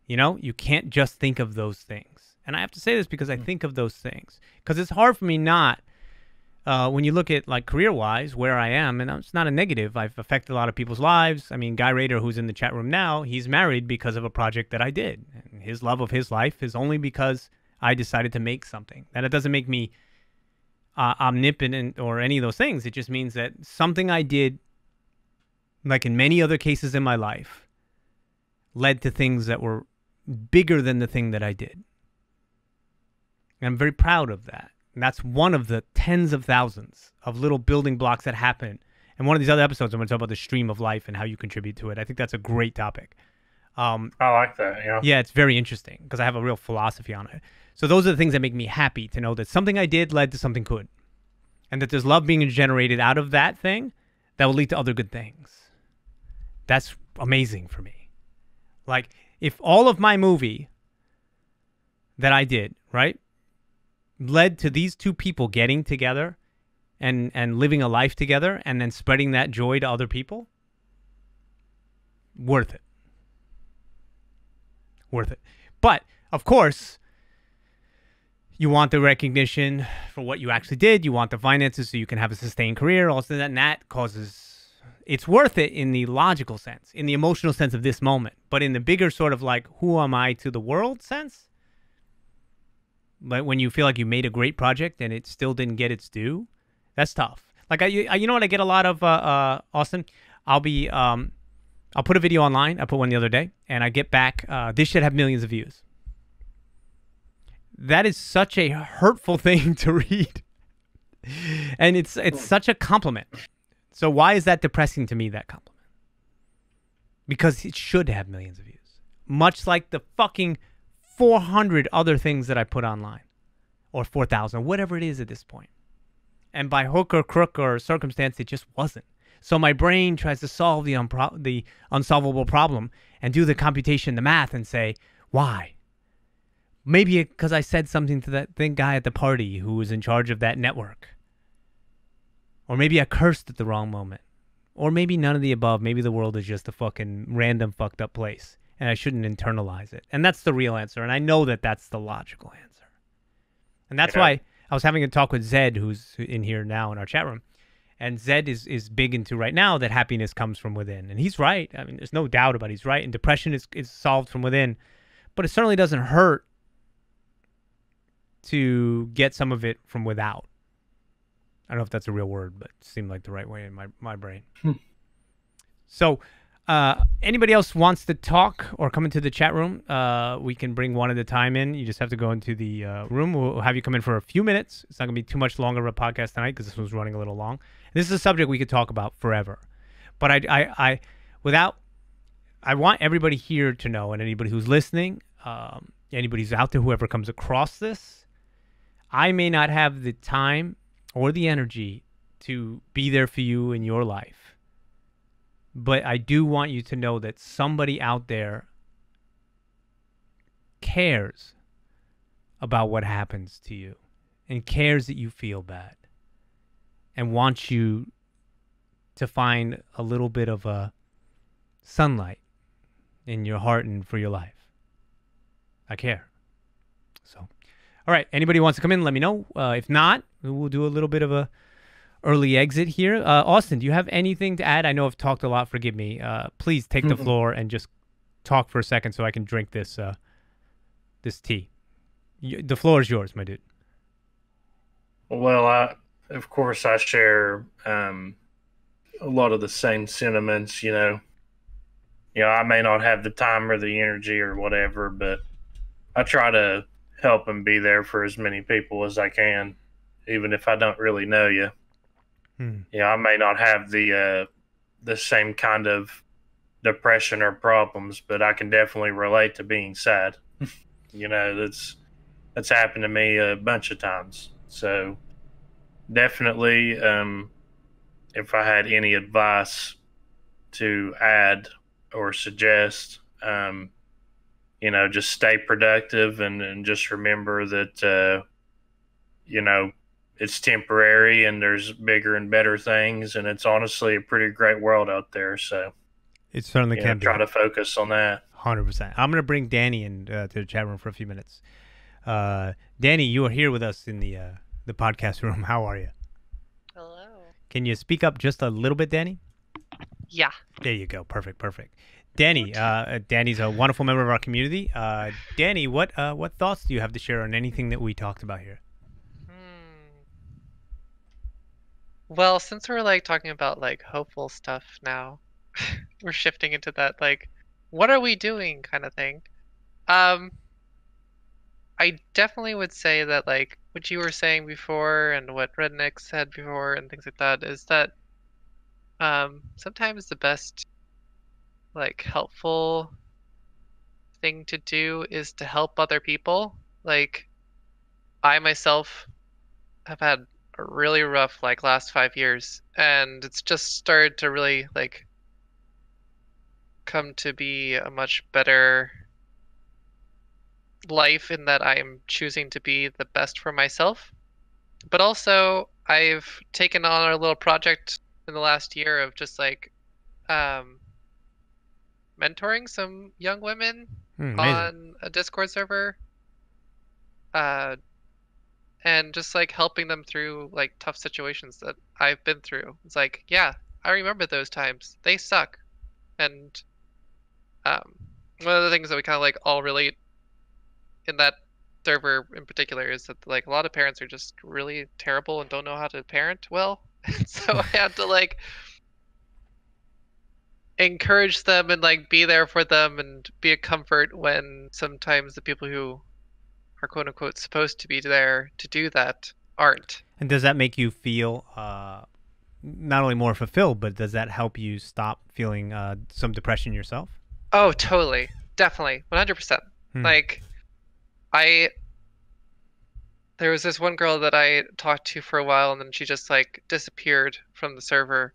You can't just think of those things. And I have to say this because I think of those things. Because it's hard for me not, when you look at like career-wise, where I am, and it's not a negative. I've affected a lot of people's lives. I mean, Guy Rader, who's in the chat room now, he's married because of a project that I did. And his love of his life is only because I decided to make something. And it doesn't make me omnipotent or any of those things. It just means that something I did, like in many other cases in my life, led to things that were bigger than the thing that I did. And I'm very proud of that. And that's one of the tens of thousands of little building blocks that happen. And one of these other episodes, I'm going to talk about the stream of life and how you contribute to it. I think that's a great topic. I like that, yeah. Yeah, it's very interesting because I have a real philosophy on it. So those are the things that make me happy to know that something I did led to something good. And that there's love being generated out of that thing that will lead to other good things. That's amazing for me. Like, if all of my movie that I did, right, led to these two people getting together and living a life together and then spreading that joy to other people, worth it. Worth it. But, of course, you want the recognition for what you actually did. You want the finances so you can have a sustained career. Also, that causes... It's worth it in the logical sense, in the emotional sense of this moment. But in the bigger sort of like, who am I to the world sense? But when you feel like you made a great project and it still didn't get its due, that's tough. Like you know what I get a lot of, Austin? I'll put a video online. I put one the other day, and I get back, this should have millions of views. That is such a hurtful thing to read. And it's such a compliment. So why is that depressing to me, that compliment? Because it should have millions of views. Much like the fucking 400 other things that I put online. Or 4,000, whatever it is at this point. And by hook or crook or circumstance, it just wasn't. So my brain tries to solve the unsolvable problem and do the computation, the math, and say, why? Maybe because I said something to that guy at the party who was in charge of that network. Or maybe I cursed at the wrong moment. Or maybe none of the above. Maybe the world is just a fucking random fucked up place. And I shouldn't internalize it. And that's the real answer. And I know that that's the logical answer. And that's why I was having a talk with Zed, who's in here now in our chat room. And Zed is big into right now that happiness comes from within. And he's right. I mean, there's no doubt about it. He's right. And depression is solved from within. But it certainly doesn't hurt to get some of it from without. I don't know if that's a real word, but it seemed like the right way in my brain. So anybody else wants to talk or come into the chat room, we can bring one at a time in. You just have to go into the room. We'll have you come in for a few minutes. It's not going to be too much longer of a podcast tonight because this one's running a little long. This is a subject we could talk about forever. But I want everybody here to know, and anybody who's listening, anybody who's out there, whoever comes across this, I may not have the time or the energy to be there for you in your life. But I do want you to know that somebody out there cares about what happens to you and cares that you feel bad and wants you to find a little bit of a sunlight in your heart and for your life. I care. So, all right. Anybody wants to come in, let me know. If not, we'll do a little bit of a early exit here. Austin, do you have anything to add? I know I've talked a lot. Forgive me. Please take the floor and just talk for a second so I can drink this this tea. The floor is yours, my dude. Well, of course, I share a lot of the same sentiments. I may not have the time or the energy or whatever, but I try to help and be there for as many people as I can, even if I don't really know you. I may not have the same kind of depression or problems, but I can definitely relate to being sad. That's happened to me a bunch of times. So definitely, if I had any advice to add or suggest, just stay productive and just remember that, it's temporary and there's bigger and better things. And it's honestly a pretty great world out there. So it certainly can be. Try to focus on that. 100%. I'm going to bring Danny in to the chat room for a few minutes. Danny, you are here with us in the podcast room. How are you? Hello. Can you speak up just a little bit, Danny? Yeah. There you go. Perfect. Danny, Danny's a wonderful member of our community. Danny, what thoughts do you have to share on anything that we talked about here? Well, since we're talking about hopeful stuff now, we're shifting into that what are we doing kind of thing. I definitely would say that what you were saying before and what Redneck said before and things like that is that sometimes the best helpful thing to do is to help other people. I myself have had a really rough last 5 years, and it's just started to really come to be a much better life in that I am choosing to be the best for myself. But also I've taken on a little project in the last year of just mentoring some young women on a Discord server, and just helping them through tough situations that I've been through. It's yeah, I remember those times. They suck. And one of the things that we kind of all relate in that server in particular is that like a lot of parents are just really terrible and don't know how to parent well. And so I had to like encourage them and like be there for them and be a comfort when sometimes the people who are quote unquote supposed to be there to do that aren't. And does that make you feel not only more fulfilled, but does that help you stop feeling some depression yourself? Oh, totally. Definitely. 100%. Like, there was this one girl that I talked to for a while, and then she just, like, disappeared from the server.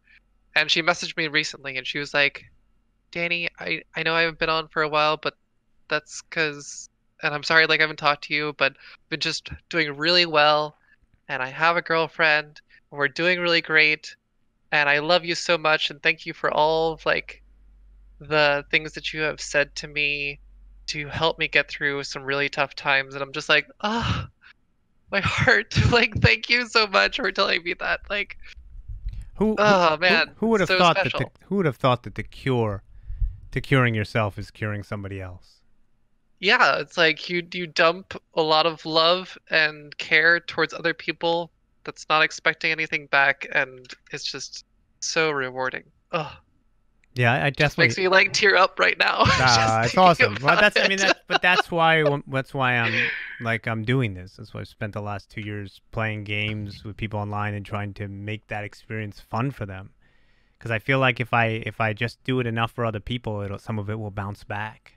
And she messaged me recently, and she was like, Danny, I know I haven't been on for a while, but that's because, and I'm sorry, like, I haven't talked to you, but I've been just doing really well, and I have a girlfriend, and we're doing really great, and I love you so much, and thank you for all of, like, the things that you have said to me to help me get through some really tough times. And I'm just like, oh, my heart. Like, thank you so much for telling me that. Like, oh man, who would have so thought special. that who would have thought that the cure to curing yourself is curing somebody else? Yeah, it's like you dump a lot of love and care towards other people that's not expecting anything back, and it's just so rewarding. Oh. Yeah, I definitely makes me like tear up right now. It's awesome. Well, that's why I'm doing this. That's why I've spent the last 2 years playing games with people online and trying to make that experience fun for them. Because I feel like if I just do it enough for other people, some of it will bounce back.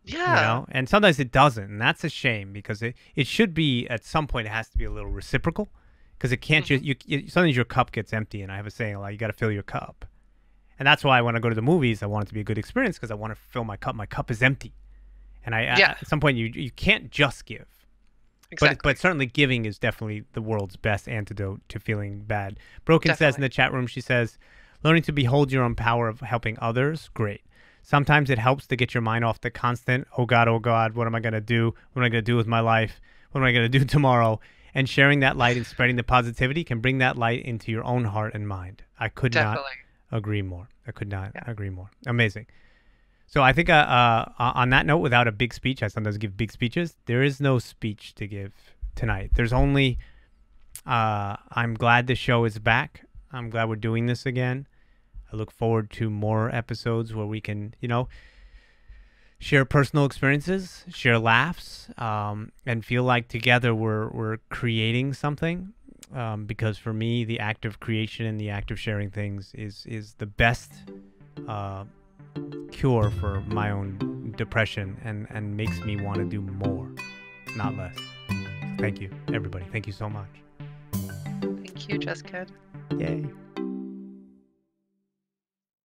Yeah. You know? And sometimes it doesn't, and that's a shame because it should be at some point. It has to be a little reciprocal because it can't just sometimes your cup gets empty, and I have a saying like you got to fill your cup. And that's why when I go to the movies, I want it to be a good experience because I want to fill my cup. My cup is empty. And at some point, you can't just give. Exactly. But certainly giving is definitely the world's best antidote to feeling bad. Broken says in the chat room, she says, learning to behold your own power of helping others, great. Sometimes it helps to get your mind off the constant, oh God, what am I going to do? What am I going to do with my life? What am I going to do tomorrow? And sharing that light and spreading the positivity can bring that light into your own heart and mind. I could not agree more. I could not agree more. Amazing. So I think on that note, without a big speech, I sometimes give big speeches. There is no speech to give tonight. There's only, I'm glad the show is back. I'm glad we're doing this again. I look forward to more episodes where we can, share personal experiences, share laughs, and feel like together we're creating something. Because for me, the act of creation and the act of sharing things is the best cure for my own depression and makes me want to do more, not less. Thank you, everybody. Thank you so much. Thank you, Jeskidding. Yay.